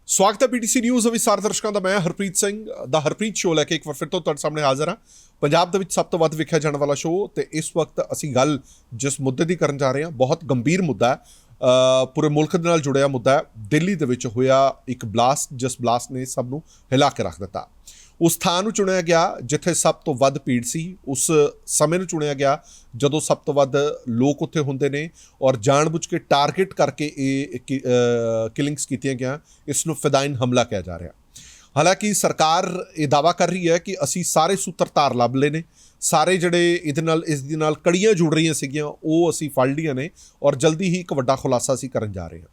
ਸਵਾਗਤ ਹੈ PTC news ਵਿਸਾਰ ਦਰਸ਼ਕਾਂ ਦਾ। ਮੈਂ ਹਰਪ੍ਰੀਤ ਸਿੰਘ ਦਾ ਹਰਪ੍ਰੀਤ ਸ਼ੋਅ ਲੈ ਕੇ ਇੱਕ ਵਾਰ ਫਿਰ ਤੋਂ ਤੁਹਾਡੇ ਸਾਹਮਣੇ ਹਾਜ਼ਰ ਹਾਂ। ਪੰਜਾਬ ਦੇ ਵਿੱਚ ਸਭ ਤੋਂ ਵੱਧ ਵੇਖਿਆ ਜਾਣ ਵਾਲਾ ਸ਼ੋਅ, ਤੇ ਇਸ ਵਕਤ ਅਸੀਂ ਗੱਲ ਜਿਸ ਮੁੱਦੇ ਦੀ ਕਰਨ ਜਾ ਰਹੇ ਹਾਂ, ਬਹੁਤ ਗੰਭੀਰ ਮੁੱਦਾ ਹੈ, ਪੂਰੇ ਮੁਲਕ ਦੇ ਨਾਲ ਜੁੜਿਆ ਮੁੱਦਾ ਹੈ। ਦਿੱਲੀ ਦੇ ਵਿੱਚ ਹੋਇਆ ਇੱਕ ਬਲਾਸਟ, ਜਿਸ ਬਲਾਸਟ ਨੇ ਸਭ ਨੂੰ ਹਿਲਾ ਕੇ ਰੱਖ ਦਿੱਤਾ। ਉਸ ਥਾਂ ਨੂੰ ਚੁਣਿਆ ਗਿਆ ਜਿੱਥੇ ਸਭ ਤੋਂ ਵੱਧ ਭੀੜ ਸੀ, ਉਸ ਸਮੇਂ ਨੂੰ ਚੁਣਿਆ ਗਿਆ ਜਦੋਂ ਸਭ ਤੋਂ ਵੱਧ ਲੋਕ ਉੱਥੇ ਹੁੰਦੇ ਨੇ, ਔਰ ਜਾਣਬੁੱਝ ਕੇ ਟਾਰਗੇਟ ਕਰਕੇ ਇਹ ਕਿਲਿੰਗਸ ਕੀਤੀਆਂ ਗਿਆ। ਇਸ ਨੂੰ ਫਿਦਾਇਨ ਹਮਲਾ ਕਿਹਾ ਜਾ ਰਿਹਾ। ਹਾਲਾਂਕਿ ਸਰਕਾਰ ਇਹ ਦਾਅਵਾ ਕਰ ਰਹੀ ਹੈ ਕਿ ਅਸੀਂ ਸਾਰੇ ਸੂਤਰਧਾਰ ਲੱਭ ਲਏ ਨੇ, ਸਾਰੇ ਜਿਹੜੇ ਇਸ ਦੇ ਨਾਲ ਕੜੀਆਂ ਜੁੜ ਰਹੀਆਂ ਸੀਗੀਆਂ ਉਹ ਅਸੀਂ ਫੜ ਲਈਆਂ ਨੇ, ਔਰ ਜਲਦੀ ਹੀ ਇੱਕ ਵੱਡਾ ਖੁਲਾਸਾ ਅਸੀਂ ਕਰਨ ਜਾ ਰਹੇ ਹਾਂ।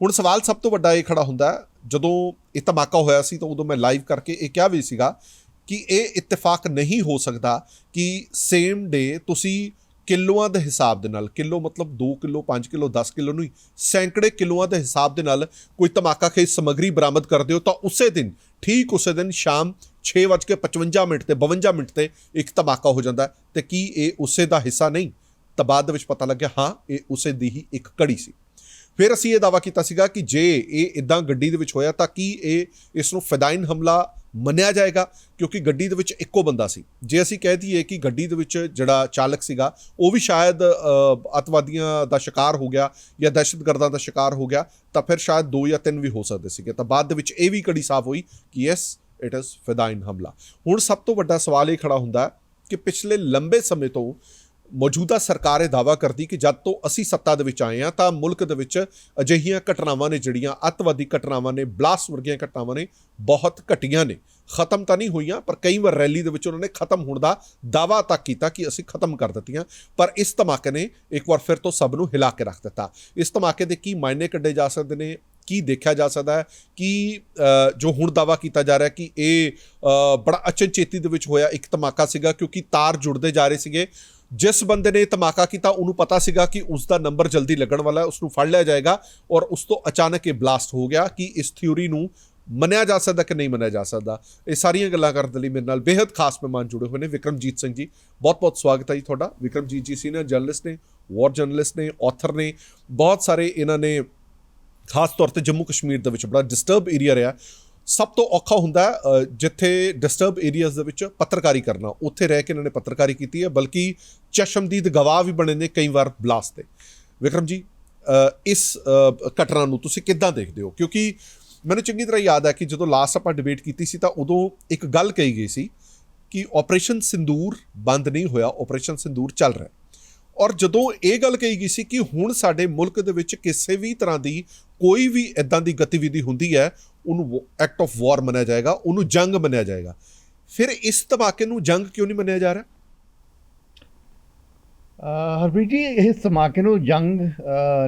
ਹੁਣ ਸਵਾਲ ਸਭ ਤੋਂ ਵੱਡਾ ਇਹ ਖੜਾ ਹੁੰਦਾ ਹੈ, ਜਦੋਂ ਇਹ ਧਮਾਕਾ ਹੋਇਆ ਸੀ ਤਾਂ ਉਦੋਂ ਮੈਂ ਲਾਈਵ ਕਰਕੇ ਇਹ ਕਿਹਾ ਵੀ ਸੀਗਾ ਕਿ ਇਹ ਇਤਫਾਕ ਨਹੀਂ ਹੋ ਸਕਦਾ ਕਿ ਸੇਮ ਡੇ ਤੁਸੀਂ ਕਿਲੋਆਂ ਦੇ ਹਿਸਾਬ ਦੇ ਨਾਲ, ਕਿਲੋ ਮਤਲਬ 2 ਕਿਲੋ 5 ਕਿਲੋ 10 ਕਿਲੋ ਨਹੀਂ, ਸੈਂਕੜੇ ਕਿਲੋਆਂ ਦੇ ਹਿਸਾਬ ਦੇ ਨਾਲ ਕੋਈ ਧਮਾਕਾਖੇਜ਼ ਸਮੱਗਰੀ ਬਰਾਮਦ ਕਰਦੇ ਹੋ ਤਾਂ ਉਸੇ ਦਿਨ, ਠੀਕ ਉਸੇ ਦਿਨ ਸ਼ਾਮ 6:55 ਤੇ 52 ਮਿੰਟ ਤੇ ਇੱਕ ਧਮਾਕਾ ਹੋ ਜਾਂਦਾ। ਤੇ ਕੀ ਇਹ ਉਸੇ ਦਾ ਹਿੱਸਾ ਨਹੀਂ? ਤਾਂ ਬਾਅਦ ਦੇ ਵਿੱਚ ਪਤਾ ਲੱਗਿਆ ਹਾਂ ਇਹ ਉਸੇ ਦੀ ਹੀ ਇੱਕ ਕੜੀ ਸੀ। ਫਿਰ ਅਸੀਂ ਇਹ ਦਾਅਵਾ ਕੀਤਾ ਸੀਗਾ ਕਿ ਜੇ ਇਹ ਇੱਦਾਂ ਗੱਡੀ ਦੇ ਵਿੱਚ ਹੋਇਆ ਤਾਂ ਕੀ ਇਸ ਨੂੰ ਫਿਦਾਇਨ ਹਮਲਾ ਮੰਨਿਆ ਜਾਏਗਾ, ਕਿਉਂਕਿ ਗੱਡੀ ਦੇ ਵਿੱਚ ਇੱਕੋ ਬੰਦਾ ਸੀ। ਜੇ ਅਸੀਂ ਕਹਿ ਦਈਏ ਕਿ ਗੱਡੀ ਦੇ ਵਿੱਚ ਜਿਹੜਾ ਚਾਲਕ ਸੀਗਾ ਉਹ ਵੀ ਸ਼ਾਇਦ ਅੱਤਵਾਦੀਆਂ ਦਾ ਸ਼ਿਕਾਰ ਹੋ ਗਿਆ ਜਾਂ ਦਹਿਸ਼ਤਗਰਦਾਂ ਦਾ ਸ਼ਿਕਾਰ ਹੋ ਗਿਆ, ਤਾਂ ਫਿਰ ਸ਼ਾਇਦ 2 ਜਾਂ 3 ਵੀ ਹੋ ਸਕਦੇ ਸੀਗੇ। ਤਾਂ ਬਾਅਦ ਦੇ ਵਿੱਚ ਇਹ ਵੀ ਕੜੀ ਸਾਫ਼ ਹੋਈ ਕਿ ਯੈਸ, ਇਟ ਇਜ਼ ਫਿਦਾਇਨ ਹਮਲਾ। ਹੁਣ ਸਭ ਤੋਂ ਵੱਡਾ ਸਵਾਲ ਇਹ ਖੜਾ ਹੁੰਦਾ ਕਿ ਪਿਛਲੇ ਲੰਬੇ ਸਮੇਂ ਤੋਂ ਮੌਜੂਦਾ ਸਰਕਾਰ ਇਹ ਦਾਅਵਾ ਕਰਦੀ ਕਿ ਜਦ ਤੋਂ ਅਸੀਂ ਸੱਤਾ ਦੇ ਵਿੱਚ ਆਏ ਹਾਂ ਤਾਂ ਮੁਲਕ ਦੇ ਵਿੱਚ ਅਜਿਹੀਆਂ ਘਟਨਾਵਾਂ ਨੇ, ਜਿਹੜੀਆਂ ਅੱਤਵਾਦੀ ਘਟਨਾਵਾਂ ਨੇ, ਬਲਾਸਟ ਵਰਗੀਆਂ ਘਟਨਾਵਾਂ ਨੇ, ਬਹੁਤ ਘਟੀਆਂ ਨੇ। ਖਤਮ ਤਾਂ ਨਹੀਂ ਹੋਈਆਂ, ਪਰ ਕਈ ਵਾਰ ਰੈਲੀ ਦੇ ਵਿੱਚ ਉਹਨਾਂ ਨੇ ਖਤਮ ਹੋਣ ਦਾ ਦਾਅਵਾ ਤੱਕ ਕੀਤਾ ਕਿ ਅਸੀਂ ਖਤਮ ਕਰ ਦਿੱਤੀਆਂ। ਪਰ ਇਸ ਧਮਾਕੇ ਨੇ ਇੱਕ ਵਾਰ ਫਿਰ ਤੋਂ ਸਭ ਨੂੰ ਹਿਲਾ ਕੇ ਰੱਖ ਦਿੱਤਾ। ਇਸ ਧਮਾਕੇ ਦੇ ਕੀ ਮਾਇਨੇ ਕੱਢੇ ਜਾ ਸਕਦੇ ਨੇ, ਕੀ ਦੇਖਿਆ ਜਾ ਸਕਦਾ ਹੈ ਕਿ ਜੋ ਹੁਣ ਦਾਅਵਾ ਕੀਤਾ ਜਾ ਰਿਹਾ ਕਿ ਇਹ ਬੜਾ ਅਚਨਚੇਤੀ ਦੇ ਵਿੱਚ ਹੋਇਆ ਇੱਕ ਧਮਾਕਾ ਸੀਗਾ, ਕਿਉਂਕਿ ਤਾਰ ਜੁੜਦੇ ਜਾ ਰਹੇ ਸੀਗੇ। ਜਿਸ ਬੰਦੇ ਨੇ ਧਮਾਕਾ ਕੀਤਾ ਉਹਨੂੰ ਪਤਾ ਸੀਗਾ ਕਿ ਉਸ ਦਾ ਨੰਬਰ ਜਲਦੀ ਲੱਗਣ ਵਾਲਾ ਹੈ, ਉਸਨੂੰ ਫੜ ਲਿਆ ਜਾਏਗਾ, ਔਰ ਉਸ ਤੋਂ ਅਚਾਨਕ ਇਹ ਬਲਾਸਟ ਹੋ ਗਿਆ। ਕਿ ਇਸ ਥਿਊਰੀ ਨੂੰ ਮੰਨਿਆ ਜਾ ਸਕਦਾ ਕਿ ਨਹੀਂ ਮੰਨਿਆ ਜਾ ਸਕਦਾ? ਇਹ ਸਾਰੀਆਂ ਗੱਲਾਂ ਕਰਨ ਦੇ ਲਈ ਮੇਰੇ ਨਾਲ ਬੇਹੱਦ ਖਾਸ ਮਹਿਮਾਨ ਜੁੜੇ ਹੋਏ ਨੇ। ਵਿਕਰਮਜੀਤ ਸਿੰਘ ਜੀ, ਬਹੁਤ ਬਹੁਤ ਸਵਾਗਤ ਹੈ ਜੀ ਤੁਹਾਡਾ। ਵਿਕਰਮਜੀਤ ਜੀ ਸੀਨੀਅਰ ਜਰਨਲਿਸਟ ਨੇ, ਵਾਰ ਜਰਨਲਿਸਟ ਨੇ, ਆਥਰ ਨੇ, ਬਹੁਤ ਸਾਰੇ ਇਹਨਾਂ ਨੇ ਖਾਸ ਤੌਰ 'ਤੇ ਜੰਮੂ ਕਸ਼ਮੀਰ ਦੇ ਵਿੱਚ ਬੜਾ ਡਿਸਟਰਬ ਏਰੀਆ ਰਿਹਾ। ਸਭ ਤੋਂ ਔਖਾ ਹੁੰਦਾ ਜਿੱਥੇ ਡਿਸਟਰਬ ਏਰੀਆਜ਼ ਦੇ ਵਿੱਚ ਪੱਤਰਕਾਰੀ ਕਰਨਾ, ਉੱਥੇ ਰਹਿ ਕੇ ਇਹਨਾਂ ਨੇ ਪੱਤਰਕਾਰੀ ਕੀਤੀ ਹੈ, ਬਲਕਿ ਚਸ਼ਮਦੀਦ ਗਵਾਹ ਵੀ ਬਣੇ ਨੇ ਕਈ ਵਾਰ ਬਲਾਸਟ 'ਤੇ। ਵਿਕਰਮ ਜੀ, ਇਸ ਘਟਨਾ ਨੂੰ ਤੁਸੀਂ ਕਿੱਦਾਂ ਦੇਖਦੇ ਹੋ? ਕਿਉਂਕਿ ਮੈਨੂੰ ਚੰਗੀ ਤਰ੍ਹਾਂ ਯਾਦ ਹੈ ਕਿ ਜਦੋਂ ਲਾਸਟ ਆਪਾਂ ਡਿਬੇਟ ਕੀਤੀ ਸੀ ਤਾਂ ਉਦੋਂ ਇੱਕ ਗੱਲ ਕਹੀ ਗਈ ਸੀ ਕਿ ਆਪਰੇਸ਼ਨ ਸਿੰਦੂਰ ਬੰਦ ਨਹੀਂ ਹੋਇਆ, ਆਪਰੇਸ਼ਨ ਸਿੰਦੂਰ ਚੱਲ ਰਿਹਾ। ਔਰ ਜਦੋਂ ਇਹ ਗੱਲ ਕਹੀ ਗਈ ਸੀ ਕਿ ਹੁਣ ਸਾਡੇ ਮੁਲਕ ਦੇ ਵਿੱਚ ਕਿਸੇ ਵੀ ਤਰ੍ਹਾਂ ਦੀ ਕੋਈ ਵੀ ਇੱਦਾਂ ਦੀ ਗਤੀਵਿਧੀ ਹੁੰਦੀ ਹੈ ਉਹਨੂੰ ਐਕਟ ਆਫ ਵਾਰ ਮੰਨਿਆ ਜਾਏਗਾ, ਉਹਨੂੰ ਜੰਗ ਮੰਨਿਆ ਜਾਏਗਾ, ਫਿਰ ਇਸ ਧਮਾਕੇ ਨੂੰ ਜੰਗ ਕਿਉਂ ਨਹੀਂ ਮੰਨਿਆ ਜਾ ਰਿਹਾ? ਹਰਪ੍ਰੀਤ ਜੀ, ਇਸ ਧਮਾਕੇ ਨੂੰ ਜੰਗ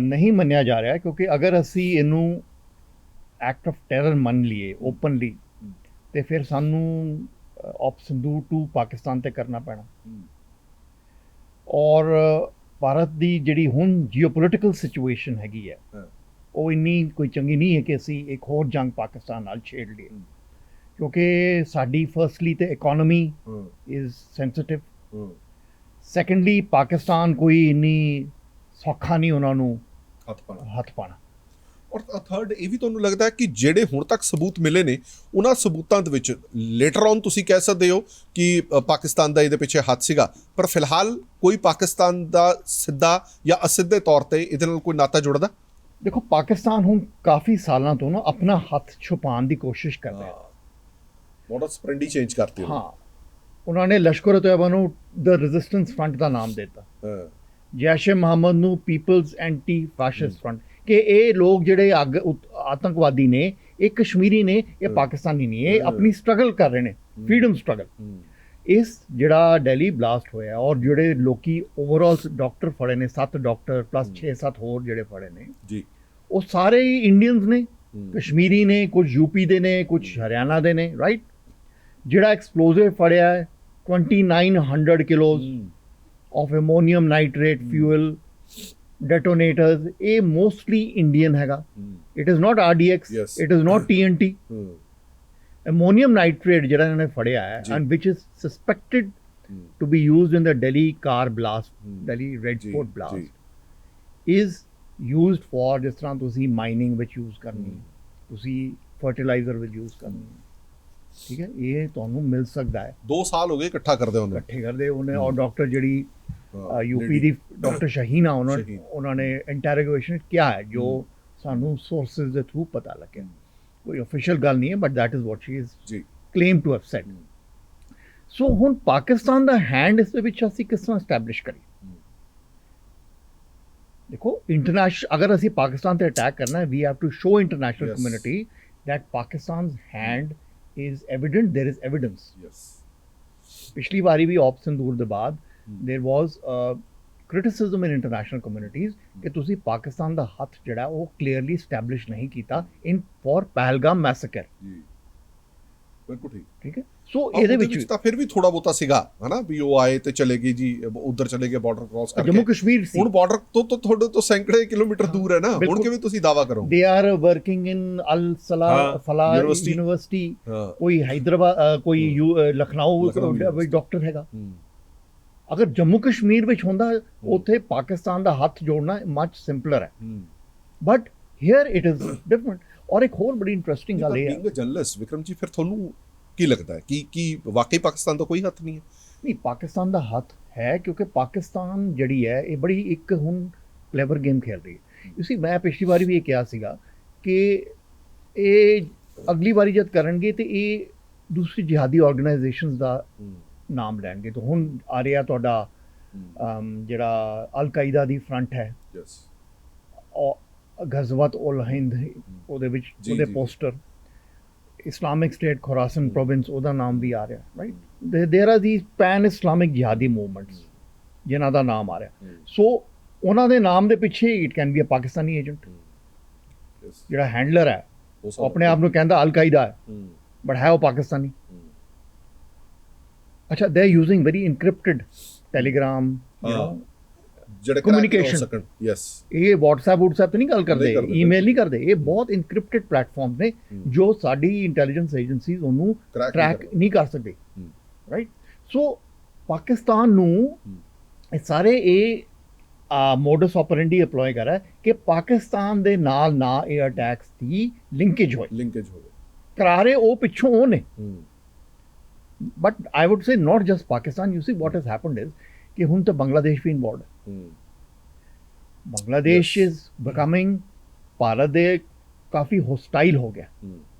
ਨਹੀਂ ਮੰਨਿਆ ਜਾ ਰਿਹਾ, ਕਿਉਂਕਿ ਅਗਰ ਅਸੀਂ ਇਹਨੂੰ ਐਕਟ ਆਫ ਟੈਰਰ ਮੰਨ ਲਈਏ ਓਪਨਲੀ, ਤੇ ਫਿਰ ਸਾਨੂੰ ਆਪਸ਼ਨ 2 ਪਾਕਿਸਤਾਨ 'ਤੇ ਕਰਨਾ ਪੈਣਾ। ਔਰ ਭਾਰਤ ਦੀ ਜਿਹੜੀ ਹੁਣ ਜੀਓਪੋਲੀਟੀਕਲ ਸਿਚੁਏਸ਼ਨ ਹੈਗੀ ਹੈ ਉਹ ਇੰਨੀ ਕੋਈ ਚੰਗੀ ਨਹੀਂ ਹੈ ਕਿ ਅਸੀਂ ਇੱਕ ਹੋਰ ਜੰਗ ਪਾਕਿਸਤਾਨ ਨਾਲ ਛੇੜ ਲਈਏ, ਕਿਉਂਕਿ ਸਾਡੀ ਫਰਸਟਲੀ ਤੇ economy is sensitive, secondly Pakistan ਕੋਈ ਇੰਨੀ ਸੌਖਾ ਨਹੀਂ ਉਹਨਾਂ ਨੂੰ ਹੱਥ ਪਾਣਾ। ਔਰ ਥਰਡ, ਇਹ ਵੀ ਤੁਹਾਨੂੰ ਲੱਗਦਾ ਹੈ ਕਿ ਜਿਹੜੇ ਹੁਣ ਤੱਕ ਸਬੂਤ ਮਿਲੇ ਨੇ ਉਹਨਾਂ ਸਬੂਤਾਂ ਦੇ ਵਿੱਚ ਲੇਟਰ ਔਨ ਤੁਸੀਂ ਕਹਿ ਸਕਦੇ ਹੋ ਕਿ ਪਾਕਿਸਤਾਨ ਦਾ ਇਹਦੇ ਪਿੱਛੇ ਹੱਥ ਸੀਗਾ, ਪਰ ਫਿਲਹਾਲ ਕੋਈ ਪਾਕਿਸਤਾਨ ਦਾ ਸਿੱਧਾ ਜਾਂ ਅਸਿੱਧੇ ਤੌਰ 'ਤੇ ਇਹਦੇ ਨਾਲ ਕੋਈ ਨਾਤਾ ਜੁੜਦਾ? ਦੇਖੋ, ਪਾਕਿਸਤਾਨ ਹੁਣ ਕਾਫੀ ਸਾਲਾਂ ਤੋਂ ਨਾ ਆਪਣਾ ਹੱਥ ਛੁਪਾਉਣ ਦੀ ਕੋਸ਼ਿਸ਼ ਕਰ ਰਿਹਾ। ਮੋਡਸ ਆਪਰੈਂਡੀ ਚੇਂਜ ਕਰਤੀ। ਹਾਂ, ਉਹਨਾਂ ਨੇ ਲਸ਼ਕਰ-ਏ-ਤੋਇਬਾ ਨੂੰ ਦ ਰੈਜ਼ਿਸਟੈਂਸ ਫਰੰਟ ਦਾ ਨਾਮ ਦਿੱਤਾ, ਜੈਸ਼-ਏ-ਮੁਹੰਮਦ ਨੂੰ ਪੀਪਲਜ਼ ਐਂਟੀ ਫੈਸ਼ਿਸਟ ਫਰੰਟ, ਕਿ ਇਹ ਲੋਕ ਜਿਹੜੇ ਆਤੰਕਵਾਦੀ ਨੇ, ਇਹ ਕਸ਼ਮੀਰੀ ਨੇ, ਇਹ ਪਾਕਿਸਤਾਨੀ ਨਹੀਂ, ਇਹ ਆਪਣੀ ਸਟਰਗਲ ਕਰ ਰਹੇ ਨੇ, ਫਰੀडम ਸਟਰਗਲ। ਇਸ ਜਿਹੜਾ ਦਿੱਲੀ ਬਲਾਸਟ ਹੋਇਆ ਔਰ ਜਿਹੜੇ ਲੋਕੀ ਓਵਰਆਲ ਡਾਕਟਰ ਫੜੇ ਨੇ, 7 ਡਾਕਟਰ ਪਲੱਸ 6-7 ਹੋਰ ਜਿਹੜੇ ਫੜੇ ਨੇ ਜੀ, ਉਹ ਸਾਰੇ ਹੀ ਇੰਡੀਅਨਸ ਨੇ, ਕਸ਼ਮੀਰੀ ਨੇ, ਕੁਝ ਯੂਪੀ ਦੇ ਨੇ, ਕੁਝ ਹਰਿਆਣਾ ਦੇ ਨੇ, ਰਾਈਟ। ਜਿਹੜਾ ਐਕਸਪਲੋਸਿਵ ਫੜਿਆ ਹੈ 2900 kilos of ammonium nitrate fuel detonators, ਇਹ ਮੋਸਟਲੀ ਇੰਡੀਅਨ ਹੈਗਾ। It is not RDX, it is not TNT। Ammonium nitrate ਜਿਹੜਾ ਇਹਨਾਂ ਨੇ ਫੜਿਆ ਹੈ, and which is suspected to be used in the Delhi car blast, Delhi red fort blast, is used for, ਜਿਸ ਤਰ੍ਹਾਂ ਤੁਸੀਂ ਮਾਈਨਿੰਗ ਵਿੱਚ ਯੂਜ਼ ਕਰਨੀ, ਤੁਸੀਂ ਫਰਟੀਲਾਈਜ਼ਰ ਵਿੱਚ ਯੂਜ਼ ਕਰਨੀ ਹੈ, ਠੀਕ ਹੈ, ਇਹ ਤੁਹਾਨੂੰ ਮਿਲ ਸਕਦਾ ਹੈ। 2 ਸਾਲ ਹੋ ਗਏ ਇਕੱਠਾ ਕਰਦੇ ਹੁੰਦੇ ਇਕੱਠੇ ਕਰਦੇ ਉਹਨੇ, ਔਰ ਡਾਕਟਰ ਜਿਹੜੀ यूपी ਦੀ ਡਾਕਟਰ ਸ਼ਹੀਨਾ ਉਹਨਾਂ ਨੇ ਇੰਟਰੋਗੇਸ਼ਨ ਕਿਹਾ ਹੈ ਜੋ ਸਾਨੂੰ ਸੋਰਸਸ ਦੇ ਥਰੂ ਪਤਾ ਲੱਗਿਆ, ਕੋਈ ਅਫੀਸ਼ੀਅਲ ਗੱਲ ਨਹੀਂ ਹੈ, but that is what she is ਜੀ ਕਲੇਮ ਟੂ ਹੈਵ ਸੈਡ। ਸੋ ਹੁਣ ਪਾਕਿਸਤਾਨ ਦਾ ਹੈਂਡ ਇਸ ਦੇ ਵਿੱਚ ਅਸੀਂ ਕਿਸ ਤਰ੍ਹਾਂ ਐਸਟੈਬਲਿਸ਼ ਕਰੀਏ? ਦੇਖੋ, ਇੰਟਰਨੈਸ਼ਨਲ ਅਗਰ ਅਸੀਂ ਪਾਕਿਸਤਾਨ ਤੇ ਅਟੈਕ ਕਰਨਾ ਹੈ, we have to show international community that Pakistan's hand is evident, there is evidence. Yes. ਪਿਛਲੀ ਵਾਰੀ ਵੀ op ਸੰਦੂਰ ਦੇ ਬਾਅਦ there was criticism in international communities ਕਿ ਤੁਸੀਂ ਪਾਕਿਸਤਾਨ ਦਾ ਹੱਥ ਜਿਹੜਾ ਉਹ ਕਲੀਅਰਲੀ ਸਟੈਬਲਿਸ਼ ਨਹੀਂ ਕੀਤਾ in for ਪਹਿਲਗਾਮ ਮੈਸੇਕਰ। ਜੀ ਬਿਲਕੁਲ ਠੀਕ ਹੈ। ਸੋ ਇਹਦੇ ਵਿੱਚ ਤਾਂ ਫਿਰ ਵੀ ਥੋੜਾ ਬਹੁਤਾ ਸੀਗਾ ਹਨਾ, ਵੀ ਉਹ ਆਏ ਤੇ ਚਲੇ ਗਏ ਜੀ, ਉਧਰ ਚਲੇ ਗਏ ਬਾਰਡਰ ਕ੍ਰਾਸ ਕਰਕੇ। ਜੰਮੂ ਕਸ਼ਮੀਰ ਸੀ, ਹੁਣ ਬਾਰਡਰ ਤੋਂ ਤੁਹਾਡੇ ਤੋਂ ਸੈਂਕੜੇ ਕਿਲੋਮੀਟਰ ਦੂਰ ਹੈ ਨਾ, ਹੁਣ ਕਿਵੇਂ ਤੁਸੀਂ ਦਾਵਾ ਕਰੋਗੇ? They are working in Al Falah university, ਕੋਈ ਹੈਦਰਾਬਾਦ, ਕੋਈ ਲਖਨਊ ਵਿੱਚ ਡਾਕਟਰ ਹੈਗਾ। ਅਗਰ ਜੰਮੂ ਕਸ਼ਮੀਰ ਵਿੱਚ ਹੁੰਦਾ ਉੱਥੇ ਪਾਕਿਸਤਾਨ ਦਾ ਹੱਥ ਜੋੜਨਾ ਮਚ ਸਿੰਪਲਰ ਹੈ, but here it is different. ਔਰ ਇੱਕ ਹੋਰ ਬੜੀ ਇੰਟਰਸਟਿੰਗ ਗੱਲ ਇਹ ਹੈ ਜਰਨਲਿਸਟ ਵਿਕਰਮ ਜੀ, ਫਿਰ ਤੁਹਾਨੂੰ ਕੀ ਲੱਗਦਾ ਹੈ ਕਿ ਵਾਕਈ ਪਾਕਿਸਤਾਨ ਦਾ ਕੋਈ ਹੱਥ ਨਹੀਂ ਹੈ? ਨਹੀਂ, ਪਾਕਿਸਤਾਨ ਦਾ ਹੱਥ ਹੈ, ਕਿਉਂਕਿ ਪਾਕਿਸਤਾਨ ਜਿਹੜੀ ਹੈ ਇਹ ਬੜੀ ਇੱਕ ਹੁਣ ਕਲੇਵਰ ਗੇਮ ਖੇਡ ਰਹੀ ਹੈ। ਤੁਸੀਂ, ਮੈਂ ਪਿਛਲੀ ਵਾਰੀ ਵੀ ਇਹ ਕਿਹਾ ਸੀਗਾ ਕਿ ਇਹ ਅਗਲੀ ਵਾਰੀ ਜਦ ਕਰਨਗੇ ਤੇ ਇਹ ਦੂਸਰੀ ਜਿਹਾਦੀ ਆਰਗੇਨਾਈਜੇਸ਼ਨਸ ਦਾ ਨਾਮ ਲੈਣਗੇ। ਤਾਂ ਹੁਣ ਆ ਰਿਹਾ ਤੁਹਾਡਾ ਜਿਹੜਾ ਅਲ ਕਾਇਦਾ ਦੀ ਫਰੰਟ ਹੈ, ਗਜ਼ਵਤ ਉਲ ਹਿੰਦ, ਉਹਦੇ ਵਿੱਚ ਉਹਦੇ poster, Islamic State Khorasan province, ਉਹਦਾ ਨਾਮ ਵੀ ਆ ਰਿਹਾ, right. There are these pan Islamic ਜਿਹਾਦੀ ਮੂਵਮੈਂਟਸ ਜਿਨ੍ਹਾਂ ਦਾ ਨਾਮ ਆ ਰਿਹਾ। ਸੋ ਉਹਨਾਂ ਦੇ ਨਾਮ ਦੇ ਪਿੱਛੇ it can be a Pakistani agent. ਜਿਹੜਾ ਹੈਂਡਲਰ ਹੈ ਉਹ ਆਪਣੇ ਆਪ ਨੂੰ ਕਹਿੰਦਾ ਅਲ ਕਾਇਦਾ ਹੈ, ਬਟ ਹੈ ਉਹ ਪਾਕਿਸਤਾਨੀ। ਅੱਛਾ, they are using very encrypted Telegram ਜਿਹੜੇ ਕਮਿਊਨੀਕੇਸ਼ਨ। ਯੈਸ, ਇਹ WhatsApp ਤੇ ਨਹੀਂ ਗੱਲ ਕਰਦੇ, ਈਮੇਲ ਨਹੀਂ ਕਰਦੇ, ਇਹ ਬਹੁਤ ਇਨਕ੍ਰਿਪਟਡ ਪਲੇਟਫਾਰਮ ਨੇ ਜੋ ਸਾਡੀ ਇੰਟੈਲੀਜੈਂਸ ਏਜੰਸੀਜ਼ ਉਹਨੂੰ ਟਰੈਕ ਨਹੀਂ ਕਰ ਸਕਦੇ, ਰਾਈਟ। ਸੋ ਪਾਕਿਸਤਾਨ ਨੂੰ ਇਹ ਸਾਰੇ ਇਹ ਮੋਡਸ ਆਪਰੈਂਡੀ ਅਪਲਾਈ ਕਰ ਰਿਹਾ ਕਿ ਪਾਕਿਸਤਾਨ ਦੇ ਨਾਲ ਨਾ ਇਹ ਅਟੈਕਸ ਦੀ ਲਿੰਕੇਜ ਹੋਵੇ ਕਰਾਰੇ, ਉਹ ਪਿੱਛੋਂ ਉਹ ਨੇ। But I wood say not just Pakistan, you C what has happened is ਕਿ ਹੁਣ ਤਾਂ ਬੰਗਲਾਦੇਸ਼ ਵੀ ਇਨਵੋਲਵਡ ਹੈ। ਬੰਗਲਾਦੇਸ਼ ਇਜ਼ ਬਿਕਮਿੰਗ ਭਾਰਤ ਦੇ ਕਾਫੀ ਹੋਸਟਾਈਲ ਹੋ ਗਿਆ।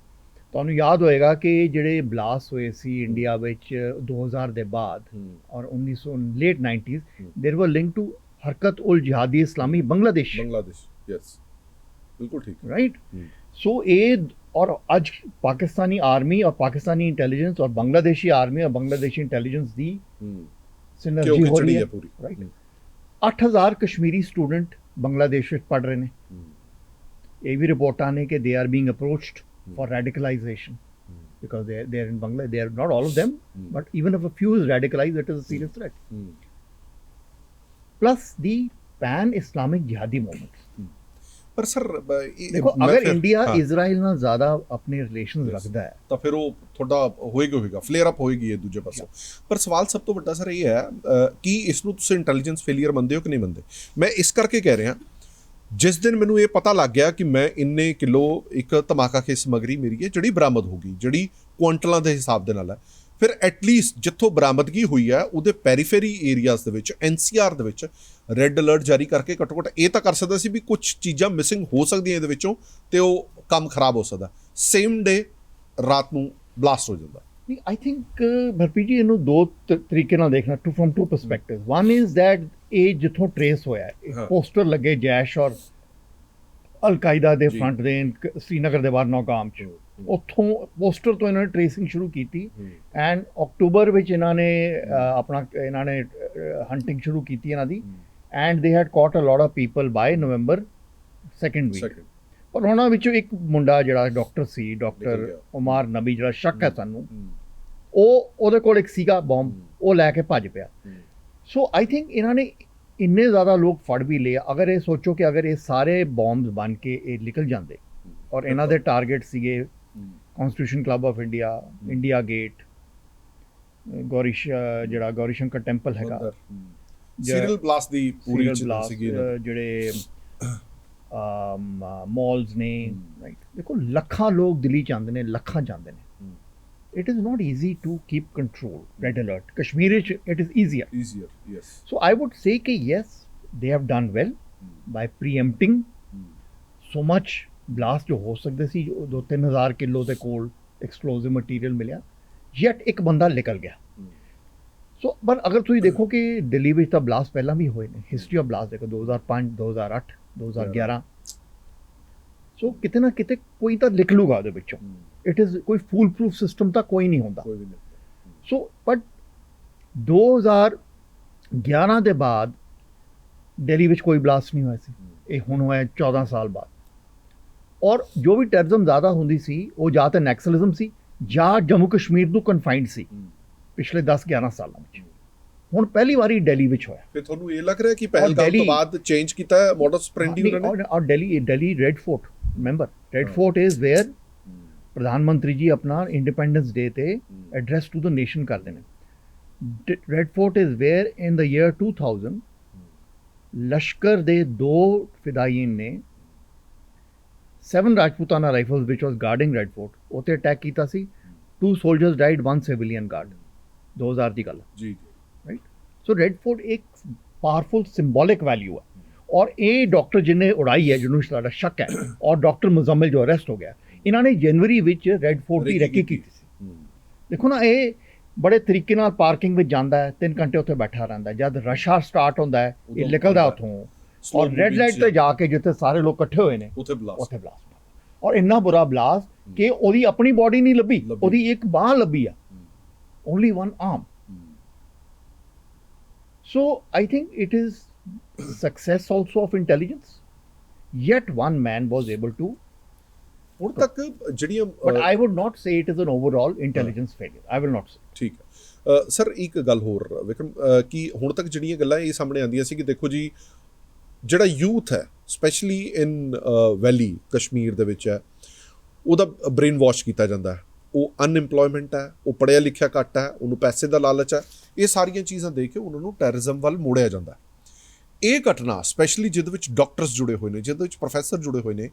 ਤੁਹਾਨੂੰ ਯਾਦ ਹੋਏਗਾ ਕਿ ਜਿਹੜੇ ਬਲਾਸਟ ਹੋਏ ਸੀ ਇੰਡੀਆ ਵਿੱਚ 2000 ਦੇ ਬਾਅਦ ਔਰ 1900 ਲੇਟ 90s, ਦੇਰ ਵਰ ਲਿੰਕ ਟੂ ਹਰਕਤ ਉਲ ਜਿਹਾਦੀ ਇਸਲਾਮੀ ਬੰਗਲਾਦੇਸ਼। ਯੈਸ, ਬਿਲਕੁਲ ਠੀਕ, ਰਾਈਟ। ਸੋ ਇਹ और आज पाकिस्तानी आर्मी और पाकिस्तानी इंटेलिजेंस और बांग्लादेशी आर्मी और बांग्लादेशी इंटेलिजेंस दी सिनर्जी हो रही है पूरी, राइट। 8000 कश्मीरी स्टूडेंट बांग्लादेश में पढ़ रहे हैं। ये भी रिपोर्ट आने के they are being approached for radicalisation because they are in Bangladesh. They are not all of them, but even if a few is radicalized, it is a serious threat. Plus the pan-Islamic jihadi movements. ਪਰ sir ਦੇਖੋ, ਅਗਰ India Israel ਨਾਲ ਜ਼ਿਆਦਾ ਆਪਣੇ relations ਰੱਖਦਾ ਹੈ ਤਾਂ ਫਿਰ ਉਹ ਤੁਹਾਡਾ ਹੋਏਗਾ ਫਲੇਅਰ ਅਪ ਹੋਏਗੀ ਇਹ ਦੂਜੇ ਪਾਸੋਂ। ਪਰ ਸਵਾਲ ਸਭ ਤੋਂ ਵੱਡਾ ਸਰ ਇਹ ਹੈ ਕਿ ਇਸ ਨੂੰ ਤੁਸੀਂ ਇੰਟੈਲੀਜੈਂਸ ਫੇਲੀਅਰ ਮੰਨਦੇ ਹੋ ਕਿ ਨਹੀਂ ਮੰਨਦੇ? ਮੈਂ ਇਸ ਕਰਕੇ ਕਹਿ ਰਿਹਾ, ਜਿਸ ਦਿਨ ਮੈਨੂੰ ਇਹ ਪਤਾ ਲੱਗ ਗਿਆ ਕਿ ਮੈਂ ਇੰਨੇ ਕਿਲੋ ਇੱਕ ਧਮਾਕਾਖੇਜ਼ ਸਮੱਗਰੀ ਮੇਰੀ ਹੈ ਜਿਹੜੀ ਬਰਾਮਦ ਹੋ ਗਈ, ਜਿਹੜੀ ਕੁਆਂਟਲਾਂ ਦੇ ਹਿਸਾਬ ਦੇ ਨਾਲ ਹੈ, ਫਿਰ ਐਟਲੀਸਟ ਜਿੱਥੋਂ ਬਰਾਮਦਗੀ ਹੋਈ ਹੈ ਉਹਦੇ ਪੈਰੀਫੇਰੀ ਏਰੀਆਜ਼ ਦੇ ਵਿੱਚ NCR ਦੇ ਵਿੱਚ ਰੈੱਡ ਅਲਰਟ ਜਾਰੀ ਕਰਕੇ ਘੱਟੋ ਘੱਟ ਇਹ ਤਾਂ ਕਰ ਸਕਦਾ ਸੀ ਵੀ ਕੁਝ ਚੀਜ਼ਾਂ ਮਿਸਿੰਗ ਹੋ ਸਕਦੀਆਂ ਇਹਦੇ ਵਿੱਚੋਂ ਤੇ ਉਹ ਕੰਮ ਖਰਾਬ ਹੋ ਸਕਦਾ। ਸੇਮ ਡੇ ਰਾਤ ਨੂੰ ਬਲਾਸਟ ਹੋ ਜਾਂਦਾ। ਆਈ ਥਿੰਕ ਭਰਪ੍ਰੀਤ ਜੀ, ਇਹਨੂੰ ਦੋ ਤਰੀਕੇ ਨਾਲ ਦੇਖਣਾ, from two perspective. One is that ਇਹ ਜਿੱਥੋਂ ਟਰੇਸ ਹੋਇਆ, ਪੋਸਟਰ ਲੱਗੇ ਜੈਸ਼ ਔਰ ਅਲ ਕਾਇਦਾ ਦੇ ਫਰੰਟ ਦੇ श्रीनगर ਦੇ ਬਾਹਰ ਨੌਗਾਮ 'ਚ, ਉੱਥੋਂ ਪੋਸਟਰ ਤੋਂ ਇਹਨਾਂ ਨੇ ਟਰੇਸਿੰਗ ਸ਼ੁਰੂ ਕੀਤੀ ਐਂਡ ਅਕਤੂਬਰ ਵਿੱਚ ਇਹਨਾਂ ਨੇ ਹੰਟਿੰਗ ਸ਼ੁਰੂ ਕੀਤੀ ਇਹਨਾਂ ਦੀ and they had caught a lot of people by November 2nd week. ਪਰ ਉਹਨਾਂ ਵਿੱਚੋਂ ਇੱਕ ਮੁੰਡਾ ਜਿਹੜਾ ਡਾਕਟਰ ਸੀ, ਡਾਕਟਰ ਉਮਾਰ ਨਬੀ, ਜਿਹੜਾ ਸ਼ੱਕ ਹੈ ਸਾਨੂੰ, ਉਹਦੇ ਕੋਲ ਇੱਕ ਸੀਗਾ ਬੰਬ, ਉਹ ਲੈ ਕੇ ਭੱਜ ਪਿਆ। ਸੋ ਆਈ ਥਿੰਕ ਇਹਨਾਂ ਨੇ ਇੰਨੇ ਜ਼ਿਆਦਾ ਲੋਕ ਫੜ ਵੀ ਲਏ। ਅਗਰ ਇਹ ਸੋਚੋ ਕਿ ਅਗਰ ਇਹ ਸਾਰੇ ਬੰਬਸ ਬਣ ਕੇ ਇਹ ਨਿਕਲ ਜਾਂਦੇ, ਔਰ ਇਹਨਾਂ ਦੇ ਟਾਰਗੇਟ ਸੀਗੇ Constitution Club of India, India Gate, ਜਿਹੜਾ ਗੌਰੀ ਸ਼ੰਕਰ ਟੈਂਪਲ ਹੈਗਾ, ਸੀਰੀਅਲ ਬਲਾਸਟ ਦੀ ਪੂਰੀ ਸੀਗੀ, ਜਿਹੜੇ ਮਾਲਸ ਨੇ ਰਾਈਟ ਦੇਖੋ ਲੱਖਾਂ ਲੋਕ ਦਿੱਲੀ ਚ ਆਉਂਦੇ ਨੇ ਲੱਖਾਂ ਜਾਂਦੇ ਨੇ it is not easy to keep control red alert kashmir it is easier yes so I would say कि yes they have done well by preempting so much blast ਜੋ ਹੋ ਸਕਦੇ ਸੀ 2-3,000 ਕਿਲੋ ਦੇ ਕੋਲ explosive material ਮਿਲਿਆ yet ਇੱਕ ਬੰਦਾ ਨਿਕਲ ਗਿਆ ਸੋ ਪਰ ਅਗਰ ਤੁਸੀਂ ਦੇਖੋ ਕਿ ਦਿੱਲੀ ਵਿੱਚ ਤਾਂ ਬਲਾਸਟ ਪਹਿਲਾਂ ਵੀ ਹੋਏ ਨੇ ਹਿਸਟਰੀ ਆਫ ਬਲਾਸਟ ਦੇਖੋ 2005 2008 2011 ਸੋ ਕਿਤੇ ਨਾ ਕਿਤੇ ਕੋਈ ਤਾਂ ਲਿਖ ਲੂਗਾ ਉਹਦੇ ਵਿੱਚੋਂ ਇਟ ਇਜ਼ ਕੋਈ ਫੂਲ ਪ੍ਰੂਫ ਸਿਸਟਮ ਤਾਂ ਕੋਈ ਨਹੀਂ ਹੁੰਦਾ ਸੋ ਬਟ 2011 ਦੇ ਬਾਅਦ ਦਿੱਲੀ ਵਿੱਚ ਕੋਈ ਬਲਾਸਟ ਨਹੀਂ ਹੋਇਆ ਸੀ ਇਹ ਹੁਣ ਹੋਇਆ 14 ਸਾਲ ਬਾਅਦ ਔਰ ਜੋ ਵੀ ਟੈਰਰਿਜ਼ਮ ਜ਼ਿਆਦਾ ਹੁੰਦੀ ਸੀ ਉਹ ਜਾਂ ਤਾਂ ਨੈਕਸਲਿਜ਼ਮ ਸੀ ਜਾਂ ਜੰਮੂ ਕਸ਼ਮੀਰ ਨੂੰ ਕਨਫਾਈਨਡ ਸੀ ਪਿਛਲੇ 10-11 ਸਾਲਾਂ ਵਿੱਚ ਹੁਣ ਪਹਿਲੀ ਵਾਰੀ ਦਿੱਲੀ ਵਿੱਚ ਹੋਇਆ ਫਿਰ ਤੁਹਾਨੂੰ ਇਹ ਲੱਗ ਰਿਹਾ ਕਿ ਪਹਿਲਗਾਮ ਤੋਂ ਬਾਅਦ ਚੇਂਜ ਕੀਤਾ ਹੈ ਮੋਡਸ ਆਪਰੈਂਡੀ ਉਹਨਾਂ ਨੇ ਔਰ Delhi red fort remember red fort is wear ਪ੍ਰਧਾਨ ਮੰਤਰੀ ਜੀ ਆਪਣਾ ਇੰਡੀਪੈਂਡੈਂਸ ਡੇ ਤੇ ਐਡਰੈਸ ਟੂ ਦ ਨੇਸ਼ਨ ਕਰਦੇ ਨੇ red fort is wear in the year 2000 ਲਸ਼ਕਰ ਦੇ 2 ਫਿਦਾਈਨ ਨੇ 7 ਰਾਜਪੂਤਾਨਾ ਰਾਈਫਲਸ ਵਿਚ ਵਾਸ ਗਾਰਡਿੰਗ ਰੈੱਡ ਫੋਰਟ ਉੱਤੇ ਅਟੈਕ ਕੀਤਾ ਸੀ 2 ਸੋਲਜਰਸ ਡਾਈਡ 1 ਸਿਵਿਲੀਅਨ ਗਾਰਡ 2000 ਦੀ ਗੱਲ ਜੀ ਰਾਈਟ ਸੋ ਰੈੱਡ ਫੋਰਟ ਇੱਕ ਪਾਵਰਫੁਲ ਸਿੰਬੋਲਿਕ ਵੈਲਿਊ ਹੈ ਔਰ ਇਹ ਡਾਕਟਰ ਜਿਹਨੇ ਉਡਾਈ ਹੈ ਜਿਹਨੂੰ ਸਾਡਾ ਸ਼ੱਕ ਹੈ ਔਰ ਡਾਕਟਰ ਮੁਜ਼ਮਿਲ ਜੋ ਅਰੈਸਟ ਹੋ ਗਿਆ ਇਹਨਾਂ ਨੇ ਜਨਵਰੀ ਵਿੱਚ ਰੈੱਡ ਫੋਰਟ ਦੀ ਰੈਕੀ ਕੀਤੀ ਸੀ ਦੇਖੋ ਨਾ ਇਹ ਬੜੇ ਤਰੀਕੇ ਨਾਲ ਪਾਰਕਿੰਗ ਵਿੱਚ ਜਾਂਦਾ ਹੈ 3 ਘੰਟੇ ਉੱਥੇ ਬੈਠਾ ਰਹਿੰਦਾ ਜਦ ਰਸ਼ ਆਰ ਸਟਾਰਟ ਹੁੰਦਾ ਹੈ ਇਹ ਨਿਕਲਦਾ ਉੱਥੋਂ ਔਰ ਰੈੱਡ ਲਾਈਟ ਤੇ ਜਾ ਕੇ ਜਿੱਥੇ ਸਾਰੇ ਲੋਕ ਇਕੱਠੇ ਹੋਏ ਨੇ ਉੱਥੇ ਬਲਾਸਟ ਔਰ ਇੰਨਾ ਬੁਰਾ ਬਲਾਸਟ ਕਿ ਉਹਦੀ ਆਪਣੀ ਬਾਡੀ ਨਹੀਂ ਲੱਭੀ ਉਹਦੀ ਇੱਕ ਬਾਹ ਲੱਭੀ ਆ only 1 arm so I think it is success also of intelligence yet one man was able to ਹੁਣ ਤੱਕ ਜਿਹੜੀਆਂ but I would not say it is an overall intelligence failure I will not say ਠੀਕ ਹੈ sir ਇੱਕ ਗੱਲ ਹੋਰ ਵਿਕਰਮ ਕਿ ਹੁਣ ਤੱਕ ਜਿਹੜੀਆਂ ਗੱਲਾਂ ਇਹ ਸਾਹਮਣੇ ਆਉਂਦੀਆਂ ਸੀ ਕਿ ਦੇਖੋ ਜੀ ਜਿਹੜਾ ਯੂਥ ਹੈ ਸਪੈਸ਼ਲੀ ਇਨ ਵੈਲੀ ਕਸ਼ਮੀਰ ਦੇ ਵਿੱਚ ਹੈ ਉਹਦਾ ਬ੍ਰੇਨ ਵਾਸ਼ ਕੀਤਾ ਜਾਂਦਾ ਹੈ ਉਹ ਅਨਇੰਪਲੋਇਮੈਂਟ ਹੈ ਉਹ ਪੜ੍ਹਿਆ ਲਿਖਿਆ ਘੱਟ ਹੈ ਉਹਨੂੰ ਪੈਸੇ ਦਾ ਲਾਲਚ ਹੈ ਇਹ ਸਾਰੀਆਂ ਚੀਜ਼ਾਂ ਦੇਖ ਕੇ ਉਹਨਾਂ ਨੂੰ ਟੈਰਰਿਜ਼ਮ ਵੱਲ ਮੋੜਿਆ ਜਾਂਦਾ ਹੈ ਇਹ ਘਟਨਾ ਸਪੈਸ਼ਲੀ ਜਿਹਦੇ ਵਿੱਚ ਡਾਕਟਰਸ ਜੁੜੇ ਹੋਏ ਨੇ ਜਿਹਦੇ ਵਿੱਚ ਪ੍ਰੋਫੈਸਰ ਜੁੜੇ ਹੋਏ ਨੇ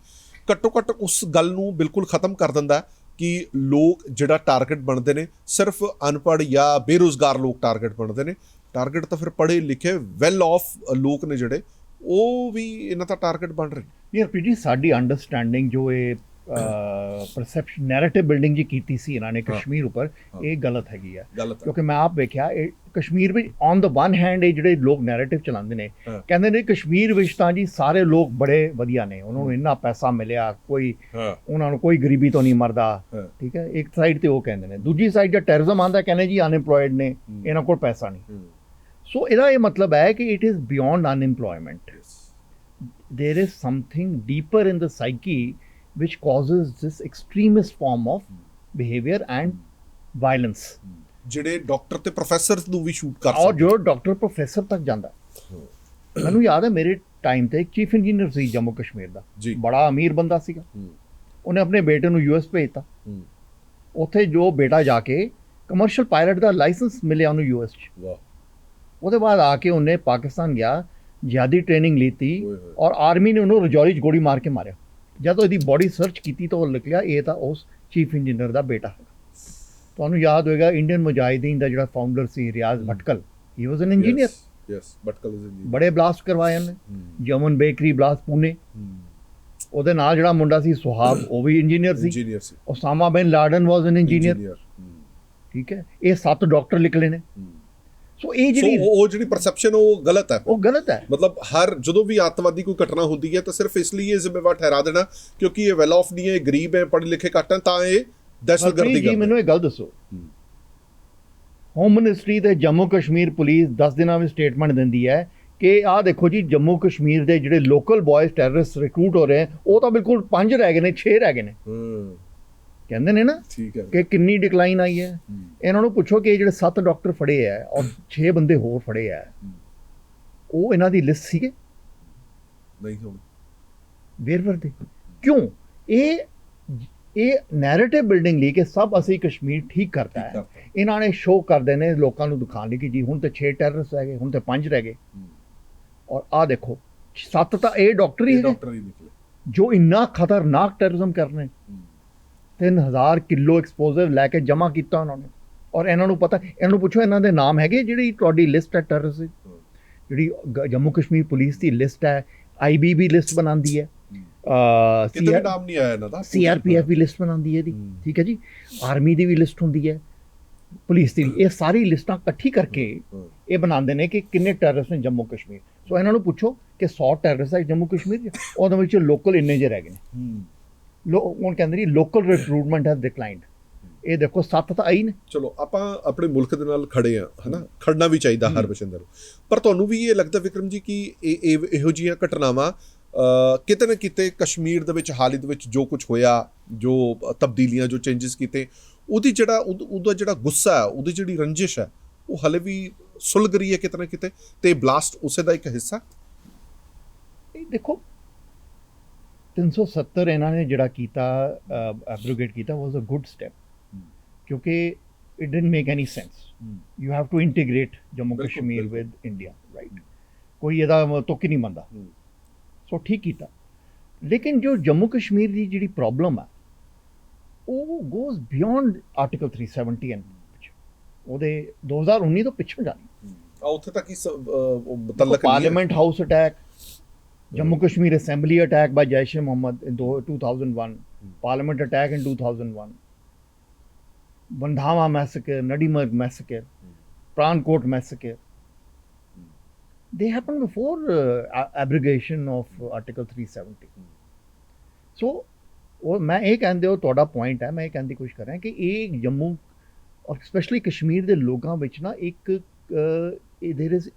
ਘੱਟੋ ਘੱਟ ਉਸ ਗੱਲ ਨੂੰ ਬਿਲਕੁਲ ਖਤਮ ਕਰ ਦਿੰਦਾ ਕਿ ਲੋਕ ਜਿਹੜਾ ਟਾਰਗੇਟ ਬਣਦੇ ਨੇ ਸਿਰਫ ਅਨਪੜ੍ਹ ਜਾਂ ਬੇਰੁਜ਼ਗਾਰ ਲੋਕ ਟਾਰਗੇਟ ਬਣਦੇ ਨੇ ਟਾਰਗੇਟ ਤਾਂ ਫਿਰ ਪੜ੍ਹੇ ਲਿਖੇ ਵੈਲ ਆਫ ਲੋਕ ਨੇ ਜਿਹੜੇ ਉਹ ਵੀ ਇਹਨਾਂ ਦਾ ਟਾਰਗੇਟ ਬਣ ਰਹੇ ਨੇ ਹਰਪ੍ਰੀਤ ਜੀ ਸਾਡੀ ਅੰਡਰਸਟੈਂਡਿੰਗ ਜੋ ਇਹ ਪਰਸੈਪਸ਼ਨ ਨੈਰੇਟਿਵ ਬਿਲਡਿੰਗ ਜੀ ਕੀਤੀ ਸੀ ਇਹਨਾਂ ਨੇ ਕਸ਼ਮੀਰ ਉੱਪਰ ਇਹ ਗਲਤ ਹੈਗੀ ਆ ਕਿਉਂਕਿ ਮੈਂ ਆਪ ਵੇਖਿਆ ਇਹ ਕਸ਼ਮੀਰ ਵਿੱਚ ਔਨ ਦ ਵਨ ਹੈਂਡ ਇਹ ਜਿਹੜੇ ਲੋਕ ਨੈਰੇਟਿਵ ਚਲਾਉਂਦੇ ਨੇ ਕਹਿੰਦੇ ਨੇ ਕਸ਼ਮੀਰ ਵਿੱਚ ਤਾਂ ਜੀ ਸਾਰੇ ਲੋਕ ਬੜੇ ਵਧੀਆ ਨੇ ਉਹਨਾਂ ਨੂੰ ਇੰਨਾ ਪੈਸਾ ਮਿਲਿਆ ਕੋਈ ਉਹਨਾਂ ਨੂੰ ਕੋਈ ਗਰੀਬੀ ਤੋਂ ਨਹੀਂ ਮਰਦਾ ਠੀਕ ਹੈ ਇੱਕ ਸਾਈਡ ਤੇ ਉਹ ਕਹਿੰਦੇ ਨੇ ਦੂਜੀ ਸਾਈਡ ਜੇ ਟੈਰਰਿਜ਼ਮ ਆਉਂਦਾ ਕਹਿੰਦੇ ਜੀ ਅਨਇੰਪਲੋਇਡ ਨੇ ਇਹਨਾਂ ਕੋਲ ਪੈਸਾ ਨਹੀਂ ਸੋ ਇਹਦਾ ਇਹ ਮਤਲਬ ਹੈ ਕਿ it is beyond unemployment there is something deeper in the psyche which causes this extremist form of behavior and violence ਜਿਹੜੇ ਡਾਕਟਰ ਤੇ ਪ੍ਰੋਫੈਸਰ ਨੂੰ ਵੀ ਸ਼ੂਟ ਕਰ ਸਕਦੇ ਔਰ ਜੋ ਡਾਕਟਰ ਪ੍ਰੋਫੈਸਰ ਤੱਕ ਜਾਂਦਾ ਮੈਨੂੰ ਯਾਦ ਹੈ ਮੇਰੇ ਟਾਈਮ ਤੇ ਇੱਕ ਚੀਫ ਇੰਜੀਨੀਅਰ ਸੀ ਜੰਮੂ ਕਸ਼ਮੀਰ ਦਾ ਬੜਾ ਅਮੀਰ ਬੰਦਾ ਸੀਗਾ ਉਹਨੇ ਆਪਣੇ ਬੇਟੇ ਨੂੰ ਯੂਐਸ ਭੇਜਤਾ ਉੱਥੇ ਜੋ ਬੇਟਾ ਜਾ ਕੇ ਕਮਰਸ਼ੀਅਲ ਪਾਇਲਟ ਦਾ ਲਾਇਸੈਂਸ ਮਿਲਿਆ ਉਹਨੂੰ ਯੂਐਸ 'ਚ ਉਹਦੇ ਬਾਅਦ ਆ ਕੇ ਉਹਨੇ ਪਾਕਿਸਤਾਨ ਗਿਆ ਜਿਆਦੀ ਟ੍ਰੇਨਿੰਗ ਲੀਤੀ ਔਰ ਆਰਮੀ ਨੇ ਉਹਨੂੰ ਰਜੌਰੀ 'ਚ ਗੋਲੀ ਮਾਰ ਕੇ ਮਾਰਿਆ ਜਦ ਉਹਦੀ ਬੋਡੀ ਸਰਚ ਕੀਤੀ ਤਾਂ ਉਹ ਨਿਕਲਿਆ ਇਹ ਤਾਂ ਉਸ ਚੀਫ ਇੰਜੀਨੀਅਰ ਦਾ ਬੇਟਾ ਹੈ ਤੁਹਾਨੂੰ ਯਾਦ ਹੋਏਗਾ ਇੰਡੀਅਨ ਮੁਜਾਹਿਦੀਨ ਦਾ ਜਿਹੜਾ ਫਾਊਂਡਰ ਸੀ ਰਿਆਜ਼ ਭਟਕਲ ਹੀ was an engineer yes Bhatkal is engineer ਬੜੇ ਬਲਾਸਟ ਕਰਵਾਏ ਉਹਨੇ ਜਮਨ ਬੇਕਰੀ ਬਲਾਸਟ ਪੁਣੇ ਉਹਦੇ ਨਾਲ ਜਿਹੜਾ ਮੁੰਡਾ ਸੀ ਸੁਹਾਬ ਉਹ ਵੀ ਇੰਜੀਨੀਅਰ ਸੀ ਉਸਾਮਾ ਬਿਨ ਲਾਡਨ ਵਾਸ ਐਨ ਇੰਜੀਨੀਅਰ ਠੀਕ ਹੈ ਇਹ 7 ਡਾਕਟਰ ਨਿਕਲੇ ਨੇ ਸੋ ਇਹ ਜਿਹੜੀ ਪਰਸੈਪਸ਼ਨ ਉਹ ਗਲਤ ਹੈ ਮਤਲਬ ਹਰ ਜਦੋਂ ਵੀ ਅੱਤਵਾਦੀ ਕੋਈ ਘਟਨਾ ਹੁੰਦੀ ਹੈ ਤਾਂ ਸਿਰਫ ਇਸ ਲਈ ਇਹ ਜ਼ਿੰਮੇਵਾਰ ਠਹਿਰਾ ਦੇਣਾ ਕਿਉਂਕਿ ਇਹ ਵੈਲ ਆਫ ਨਹੀਂ ਹੈ ਗਰੀਬ ਹੈ ਪੜ੍ਹੇ ਲਿਖੇ ਘੱਟ ਹੈ ਤਾਂ ਇਹ ਦਹਿਸ਼ਤਗਰਦੀ ਜੀ ਮੈਨੂੰ ਇਹ ਗੱਲ ਦੱਸੋ ਹੋਮ ਮਿਨਿਸਟਰੀ ਤੇ ਜੰਮੂ ਕਸ਼ਮੀਰ ਪੁਲਿਸ 10 ਦਿਨਾਂ ਵਿੱਚ ਸਟੇਟਮੈਂਟ ਦਿੰਦੀ ਹੈ ਕਿ ਆਹ ਦੇਖੋ ਜੀ ਜੰਮੂ ਕਸ਼ਮੀਰ ਦੇ ਜਿਹੜੇ ਲੋਕਲ ਬॉयਜ਼ ਟੈਰਰਿਸਟ ਰਿਕਰੂਟ ਹੋ ਰਹੇ ਉਹ ਤਾਂ ਬਿਲਕੁਲ 5 ਰਹਿ ਗਏ ਨੇ 6 ਰਹਿ ਗਏ ਨੇ ਕਹਿੰਦੇ ਨੇ ਨਾ ਕਿ ਕਿੰਨੀ ਡਿਕਲਾਈਨ ਆਈ ਹੈ ਇਹਨਾਂ ਨੂੰ ਪੁੱਛੋ ਕਿ ਇਹ ਜਿਹੜੇ 7 ਡਾਕਟਰ ਫੜੇ ਆ ਔਰ 6 ਬੰਦੇ ਹੋਰ ਫੜੇ ਆ ਉਹ ਇਹਨਾਂ ਦੀ ਲਿਸਟ ਸੀਗੇ ਨਹੀਂ ਹੋਣ ਵੇਰਵਰ ਦੇ ਕਿਉਂ ਇਹ ਨੈਰੇਟਿਵ ਬਿਲਡਿੰਗ ਲਈ ਕਿ ਸਭ ਅਸੀਂ ਕਸ਼ਮੀਰ ਠੀਕ ਕਰਤਾ ਹੈ ਇਹਨਾਂ ਨੇ ਸ਼ੋਅ ਕਰਦੇ ਨੇ ਲੋਕਾਂ ਨੂੰ ਦਿਖਾਉਣ ਲਈ ਕਿ ਜੀ ਹੁਣ ਤੇ 6 ਟੈਰਰਿਸਟ ਰਹਿ ਗਏ ਹੁਣ ਤੇ 5 ਰਹਿ ਗਏ ਔਰ ਆਹ ਦੇਖੋ 7 ਤਾਂ ਇਹ ਡਾਕਟਰ ਹੀ ਹੈਗੇ ਡਾਕਟਰ ਹੀ ਨਿਕਲੇ। ਜੋ ਇੰਨਾ ਖਤਰਨਾਕ ਟੈਰਰਿਜ਼ਮ ਕਰ ਰਹੇ। 3000 ਕਿਲੋ ਐਕਸਪਲੋਸਿਵ ਲੈ ਕੇ ਜਮ੍ਹਾਂ ਕੀਤਾ ਉਹਨਾਂ ਨੇ। ਔਰ ਇਹਨਾਂ ਨੂੰ ਪਤਾ, ਇਹਨਾਂ ਨੂੰ ਪੁੱਛੋ ਇਹਨਾਂ ਦੇ ਨਾਮ ਹੈਗੇ ਜਿਹੜੀ ਤੁਹਾਡੀ ਲਿਸਟ ਹੈ ਟੈਰਰਿਸਟ ਦੀ, ਜਿਹੜੀ ਜੰਮੂ ਕਸ਼ਮੀਰ ਪੁਲਿਸ ਦੀ ਲਿਸਟ ਹੈ, IBB ਲਿਸਟ ਬਣਾਉਂਦੀ ਹੈ, ਕਿਤੇ ਵੀ ਨਾਮ ਨਹੀਂ ਆਇਆ ਇਹਨਾਂ ਦਾ। CRPF ਵੀ ਲਿਸਟ ਬਣਾਉਂਦੀ ਹੈ ਇਹਦੀ, ਠੀਕ ਹੈ ਜੀ, ਆਰਮੀ ਦੀ ਵੀ ਲਿਸਟ ਹੁੰਦੀ ਹੈ, ਪੁਲਿਸ ਦੀ ਵੀ। ਇਹ ਸਾਰੀ ਲਿਸਟਾਂ ਇਕੱਠੀ ਕਰਕੇ ਇਹ ਬਣਾਉਂਦੇ ਨੇ ਕਿ ਕਿੰਨੇ ਟੈਰਰਿਸਟ ਨੇ ਜੰਮੂ ਕਸ਼ਮੀਰ। ਸੋ ਇਹਨਾਂ ਨੂੰ ਪੁੱਛੋ ਕਿ 100 ਟੈਰਰਿਸਟ ਹੈ ਜੰਮੂ ਕਸ਼ਮੀਰ 'ਚ, ਉਹਦੇ ਵਿੱਚ ਲੋਕਲ ਇੰਨੇ ਜਿਹੇ ਰਹਿ ਗਏ ਨੇ। ਹੁਣ ਕਹਿੰਦੇ ਜੀ ਲੋਕਲ ਰਿਕਰੂਟਮੈਂਟ ਹੈਜ਼ ਡਿਕਲਾਈਨਡ। ਇਹ ਦੇਖੋ 7 ਤਾਂ ਆਈ ਨੇ। ਚਲੋ ਆਪਾਂ ਆਪਣੇ ਮੁਲਕ ਦੇ ਨਾਲ ਖੜੇ ਆ, ਹਨਾ, ਖੜਨਾ ਵੀ ਚਾਹੀਦਾ ਹਰਭਜਿੰਦਰ ਨੂੰ। ਪਰ ਤੁਹਾਨੂੰ ਵੀ ਇਹ ਲੱਗਦਾ ਵਿਕਰਮ ਜੀ ਕਿ ਇਹੋ ਜਿਹੀਆਂ ਘਟਨਾਵਾਂ ਕਿਤੇ ਨਾ ਕਿਤੇ ਕਸ਼ਮੀਰ ਦੇ ਵਿੱਚ ਹਾਲ ਹੀ ਦੇ ਵਿੱਚ ਜੋ ਕੁਝ ਹੋਇਆ, ਜੋ ਤਬਦੀਲੀਆਂ, ਜੋ ਚੇਂਜਸ ਕੀਤੇ, ਉਹਦਾ ਜਿਹੜਾ ਗੁੱਸਾ ਹੈ, ਉਹਦੀ ਜਿਹੜੀ ਰੰਜਿਸ਼ ਹੈ, ਉਹ ਹਲੇ ਵੀ ਸੁਲਗ ਰਹੀ ਹੈ ਕਿਤੇ ਨਾ ਕਿਤੇ, ਤੇ ਬਲਾਸਟ ਉਸੇ ਦਾ ਇੱਕ ਹਿੱਸਾ। ਇਹ ਦੇਖੋ 370 ਇਹਨਾਂ ਨੇ ਜਿਹੜਾ ਕੀਤਾ, ਐਬਰੋਗੇਟ ਕੀਤਾ, ਵਾਸ ਅ ਗੁੱਡ ਸਟੈਪ, ਕਿਉਂਕਿ it didn't make any sense. You have to integrate Jammu Kashmir with India, right? ਕੋਈ ਇਹਦਾ ਤੁੱਕ ਹੀ ਨਹੀਂ ਮੰਨਦਾ। ਸੋ ਠੀਕ ਕੀਤਾ। ਲੇਕਿਨ ਜੋ ਜੰਮੂ ਕਸ਼ਮੀਰ ਦੀ ਜਿਹੜੀ ਪ੍ਰੋਬਲਮ ਹੈ ਉਹ ਗੋਜ਼ ਬਿਯੋਂਡ ਆਰਟੀਕਲ 370 ਐਂਡ ਉਹਦੇ 2019 ਤੋਂ ਪਿੱਛੇ ਜਾਣੀ। ਉੱਥੇ ਤੱਕ ਹੀ ਮੁਤਲਕ parliament house attack, Jammu Kashmir assembly attack by Jaish e Mohammed in 2001, parliament attack in 2001, Bandhama massacre, Nadimarg massacre, Prankot massacre. They happened before abrogation of Article 370. So ਉਹ ਮੈਂ ਇਹ ਕਹਿੰਦੇ ਹੋ ਤੁਹਾਡਾ ਪੁਆਇੰਟ ਹੈ, ਮੈਂ ਇਹ ਕਹਿਣ ਦੀ ਕੋਸ਼ਿਸ਼ ਕਰ ਰਿਹਾ ਕਿ ਇਹ ਜੰਮੂ ਔਰ ਸਪੈਸ਼ਲੀ ਕਸ਼ਮੀਰ ਦੇ ਲੋਕਾਂ ਵਿੱਚ ਨਾ ਇੱਕ there is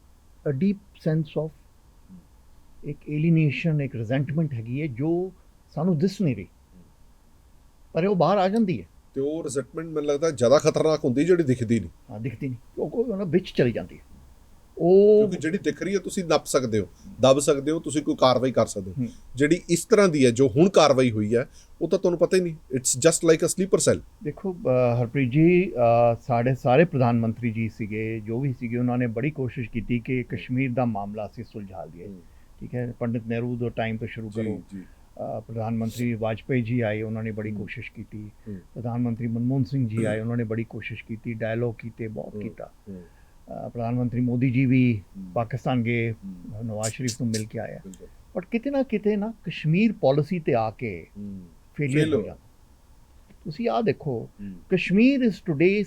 a deep sense of ਇੱਕ ਏਲੀਨੇਸ਼ਨ, ਇੱਕ ਰਿਜ਼ੈਂਟਮੈਂਟ ਹੈਗੀ ਹੈ ਜੋ ਸਾਨੂੰ ਦਿਸ ਨਹੀਂ ਰਹੀ, ਪਰ ਉਹ ਬਾਹਰ ਆ ਜਾਂਦੀ ਹੈ। ਤੇ ਉਹ ਰਿਜ਼ੈਂਟਮੈਂਟ ਮੈਨੂੰ ਲੱਗਦਾ ਜ਼ਿਆਦਾ ਖਤਰਨਾਕ ਹੁੰਦੀ ਜਿਹੜੀ ਦਿਖਦੀ ਨਹੀਂ। ਹਾਂ, ਦਿਖਦੀ ਨਹੀਂ, ਉਹ ਉਹਨਾਂ ਵਿੱਚ ਚਲੀ ਜਾਂਦੀ ਹੈ। ਉਹ ਕਿਉਂਕਿ ਜਿਹੜੀ ਦਿਖ ਰਹੀ ਹੈ ਤੁਸੀਂ ਨੱਪ ਸਕਦੇ ਹੋ, ਦੱਬ ਸਕਦੇ ਹੋ, ਤੁਸੀਂ ਕੋਈ ਕਾਰਵਾਈ ਕਰ ਸਕਦੇ ਹੋ। ਜਿਹੜੀ ਇਸ ਤਰ੍ਹਾਂ ਦੀ ਹੈ ਜੋ ਹੁਣ ਕਾਰਵਾਈ ਹੋਈ ਹੈ, ਉਹ ਤਾਂ ਤੁਹਾਨੂੰ ਪਤਾ ਹੀ ਨਹੀਂ। It's just like a sleeper cell. ਦੇਖੋ ਹਰਪ੍ਰੀਤ ਜੀ, ਸਾਡੇ ਸਾਰੇ ਪ੍ਰਧਾਨ ਮੰਤਰੀ ਜੀ ਸੀਗੇ, ਜੋ ਵੀ ਸੀਗੇ, ਉਹਨਾਂ ਨੇ ਬੜੀ ਕੋਸ਼ਿਸ਼ ਕੀਤੀ ਕਿ ਕਸ਼ਮੀਰ ਦਾ ਮਾਮਲਾ ਅਸੀਂ ਸੁਲਝਾ ਲਈਏ, ਠੀਕ ਹੈ। ਪੰਡਿਤ ਨਹਿਰੂ ਦੇ ਟਾਈਮ ਤੋਂ ਸ਼ੁਰੂ ਕਰੋ, ਪ੍ਰਧਾਨ ਮੰਤਰੀ ਵਾਜਪੇਈ ਜੀ ਆਏ, ਉਹਨਾਂ ਨੇ ਬੜੀ ਕੋਸ਼ਿਸ਼ ਕੀਤੀ, ਪ੍ਰਧਾਨ ਮੰਤਰੀ ਮਨਮੋਹਨ ਸਿੰਘ ਜੀ ਆਏ, ਉਹਨਾਂ ਨੇ ਬੜੀ ਕੋਸ਼ਿਸ਼ ਕੀਤੀ, ਡਾਇਲੋਗ ਕੀਤੇ, ਬਹੁਤ ਕੀਤਾ। ਪ੍ਰਧਾਨ ਮੰਤਰੀ ਮੋਦੀ ਜੀ ਵੀ ਪਾਕਿਸਤਾਨ ਗਏ, ਨਵਾਜ਼ ਸ਼ਰੀਫ ਨੂੰ ਮਿਲ ਕੇ ਆਇਆ, ਬਟ ਕਿਤੇ ਨਾ ਕਸ਼ਮੀਰ ਪਾਲਿਸੀ ਤੇ ਆ ਕੇ ਫੇਲਿਅਰ ਹੋ ਜਾਂਦਾ। ਤੁਸੀਂ ਆਹ ਦੇਖੋ, Kashmir is today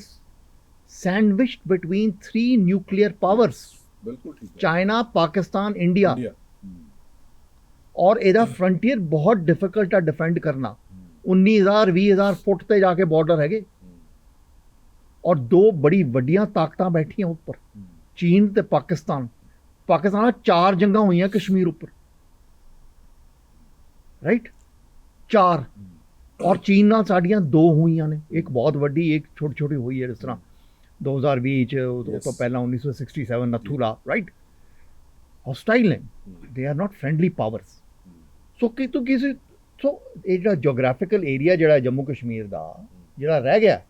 sandwiched between 3 nuclear powers, ਬਿਲਕੁਲ ਠੀਕ ਹੈ, ਚਾਈਨਾ, ਪਾਕਿਸਤਾਨ, ਇੰਡੀਆ। ਔਰ ਇਹਦਾ ਫਰੰਟੀਅਰ ਬਹੁਤ ਡਿਫਿਕਲਟ ਹੈ ਡਿਫੈਂਡ ਕਰਨਾ। 19,000-20,000 ਫੁੱਟ ਤੇ ਜਾ ਕੇ ਬਾਰਡਰ ਹੈਗੇ, ਔਰ 2 ਬੜੀ ਵੱਡੀਆਂ ਤਾਕਤਾਂ ਬੈਠੀਆਂ ਉੱਪਰ, ਚੀਨ ਤੇ ਪਾਕਿਸਤਾਨ। ਪਾਕਿਸਤਾਨ ਨਾਲ 4 ਜੰਗਾਂ ਹੋਈਆਂ ਕਸ਼ਮੀਰ ਉੱਪਰ, ਰਾਈਟ? 4। ਔਰ ਚੀਨ ਨਾਲ ਸਾਡੀਆਂ 2 ਹੋਈਆਂ ਨੇ, ਇੱਕ ਬਹੁਤ ਵੱਡੀ, ਇੱਕ ਛੋਟੀ ਛੋਟੀ ਹੋਈ ਹੈ, ਜਿਸ ਤਰ੍ਹਾਂ 2020 ਚ, ਉਹ ਤੋਂ ਪਹਿਲਾਂ 1967 ਨਥੂਲਾ, ਰਾਈਟ? ਹੌਸਟਾਈਲ ਨੇ, they are not friendly powers. So so ਇਹ ਜਿਹੜਾ ਜੋਗ੍ਰਾਫਿਕਲ ਏਰੀਆ ਜਿਹੜਾ ਜੰਮੂ ਕਸ਼ਮੀਰ ਦਾ ਜਿਹੜਾ ਰਹਿ ਗਿਆ,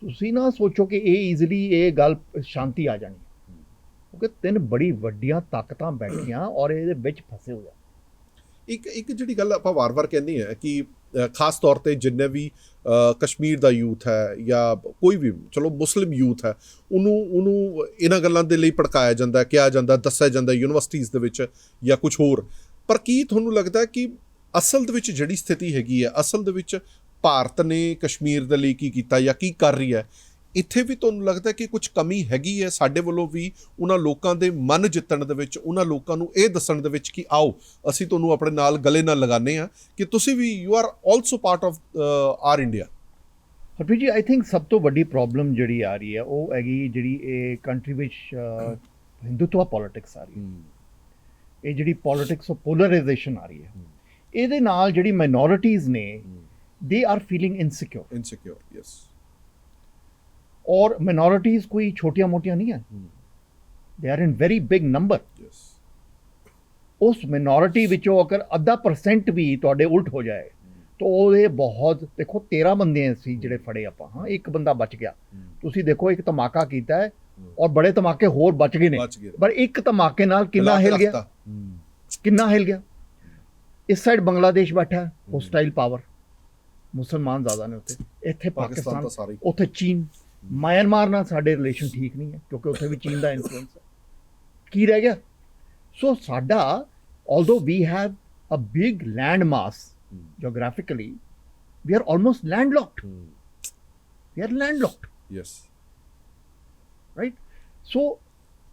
ਤੁਸੀਂ ਨਾ ਸੋਚੋ ਕਿ ਇਹ ਈਜ਼ੀਲੀ ਇਹ ਗੱਲ ਸ਼ਾਂਤੀ ਆ ਜਾਣੀ, ਕਿਉਂਕਿ 3 ਬੜੀ ਵੱਡੀਆਂ ਤਾਕਤਾਂ ਬੈਠੀਆਂ ਔਰ ਇਹਦੇ ਵਿੱਚ ਫਸੇ ਹੋਏ ਆ। ਇੱਕ ਜਿਹੜੀ ਗੱਲ ਆਪਾਂ ਵਾਰ-ਵਾਰ ਕਹਿੰਦੇ ਆ ਕਿ ਖਾਸ ਤੌਰ ਤੇ ਜਿੰਨੇ ਵੀ ਕਸ਼ਮੀਰ ਦਾ ਯੂਥ ਹੈ ਜਾਂ ਕੋਈ ਵੀ, ਚਲੋ ਮੁਸਲਿਮ ਯੂਥ ਹੈ, ਉਹਨੂੰ ਇਹਨਾਂ ਗੱਲਾਂ ਦੇ ਲਈ ਭੜਕਾਇਆ ਜਾਂਦਾ, ਕਿਹਾ ਜਾਂਦਾ, ਦੱਸਿਆ ਜਾਂਦਾ ਯੂਨੀਵਰਸਿਟੀਜ਼ ਦੇ ਵਿੱਚ ਜਾਂ ਕੁਝ ਹੋਰ। ਪਰ ਕੀ ਤੁਹਾਨੂੰ ਲੱਗਦਾ ਕਿ ਅਸਲ ਦੇ ਵਿੱਚ ਜਿਹੜੀ ਸਥਿਤੀ ਹੈਗੀ ਹੈ, ਅਸਲ ਦੇ ਵਿੱਚ ਭਾਰਤ ਨੇ ਕਸ਼ਮੀਰ ਦੇ ਲਈ ਕੀ ਕੀਤਾ ਜਾਂ ਕੀ ਕਰ ਰਹੀ ਹੈ? ਇੱਥੇ ਵੀ ਤੁਹਾਨੂੰ ਲੱਗਦਾ ਕਿ ਕੁਝ ਕਮੀ ਹੈਗੀ ਹੈ ਸਾਡੇ ਵੱਲੋਂ ਵੀ ਉਹਨਾਂ ਲੋਕਾਂ ਦੇ ਮਨ ਜਿੱਤਣ ਦੇ ਵਿੱਚ, ਉਹਨਾਂ ਲੋਕਾਂ ਨੂੰ ਇਹ ਦੱਸਣ ਦੇ ਵਿੱਚ ਕਿ ਆਓ ਅਸੀਂ ਤੁਹਾਨੂੰ ਆਪਣੇ ਨਾਲ ਗਲੇ ਨਾਲ ਲਗਾਉਂਦੇ ਹਾਂ ਕਿ ਤੁਸੀਂ ਵੀ you are also part of our India? Harpreet ji, I think ਸਭ ਤੋਂ ਵੱਡੀ ਪ੍ਰੋਬਲਮ ਜਿਹੜੀ ਆ ਰਹੀ ਹੈ ਉਹ ਹੈਗੀ ਜਿਹੜੀ ਇਹ ਕੰਟਰੀ ਵਿੱਚ ਹਿੰਦੂਤਵਾ ਪੋਲਿਟਿਕਸ ਆ ਰਹੀ ਹੈ। ਇਹ ਜਿਹੜੀ ਪੋਲਿਟਿਕਸ ਆਫ ਪੋਲਰਾਈਜੇਸ਼ਨ ਆ ਰਹੀ ਹੈ, ਇਹਦੇ ਨਾਲ ਜਿਹੜੀ ਮਾਈਨੋਰਿਟੀਜ਼ ਨੇ they are feeling insecure, yes। और minorities कोई छोटियां मोटियां नहीं है, they are in very big number, yes। उस minority ਵਿੱਚੋਂ ਅਗਰ 0.5% ਵੀ ਤੁਹਾਡੇ ਉਲਟ ਹੋ ਜਾਏ ਤਾਂ ਉਹਦੇ ਬਹੁਤ, ਦੇਖੋ 13 ਬੰਦੇ ਸੀ ਜਿਹੜੇ ਫੜੇ ਆਪਾਂ, ਹਾਂ, ਇੱਕ ਬੰਦਾ ਬਚ ਗਿਆ। ਤੁਸੀਂ ਦੇਖੋ ਇੱਕ ਧਮਾਕਾ ਕੀਤਾ ਹੈ ਔਰ ਬੜੇ ਧਮਾਕੇ ਹੋਰ ਬਚ ਗਏ ਨੇ, ਪਰ ਇੱਕ ਧਮਾਕੇ ਨਾਲ ਕਿੰਨਾ ਹਿਲ ਗਿਆ। ਕਿੰਨਾ ਹਿਲ ਗਿਆ। ਇਸ ਸਾਈਡ ਬੰਗਲਾਦੇਸ਼ ਬੈਠਾ ਹੈ, ਹੋਸਟਾਈਲ ਪਾਵਰ, ਮੁਸਲਮਾਨ ਜ਼ਿਆਦਾ ਨੇ ਉੱਥੇ, ਇੱਥੇ ਪਾਕਿਸਤਾਨ, ਤਾਂ ਸਾਰੇ ਉੱਥੇ ਚੀਨ। ਮਿਆਂਮਾਰ ਨਾਲ ਸਾਡੇ ਰਿਲੇਸ਼ਨ ਠੀਕ ਨਹੀਂ ਹੈ ਕਿਉਂਕਿ ਉੱਥੇ ਵੀ ਚੀਨ ਦਾ ਇਨਫਲੂਐਂਸ ਹੈ। ਕੀ ਰਹਿ ਗਿਆ? ਸੋ ਸਾਡਾ although we have a big land mass geographically, we are almost landlocked. We are landlocked, yes right? So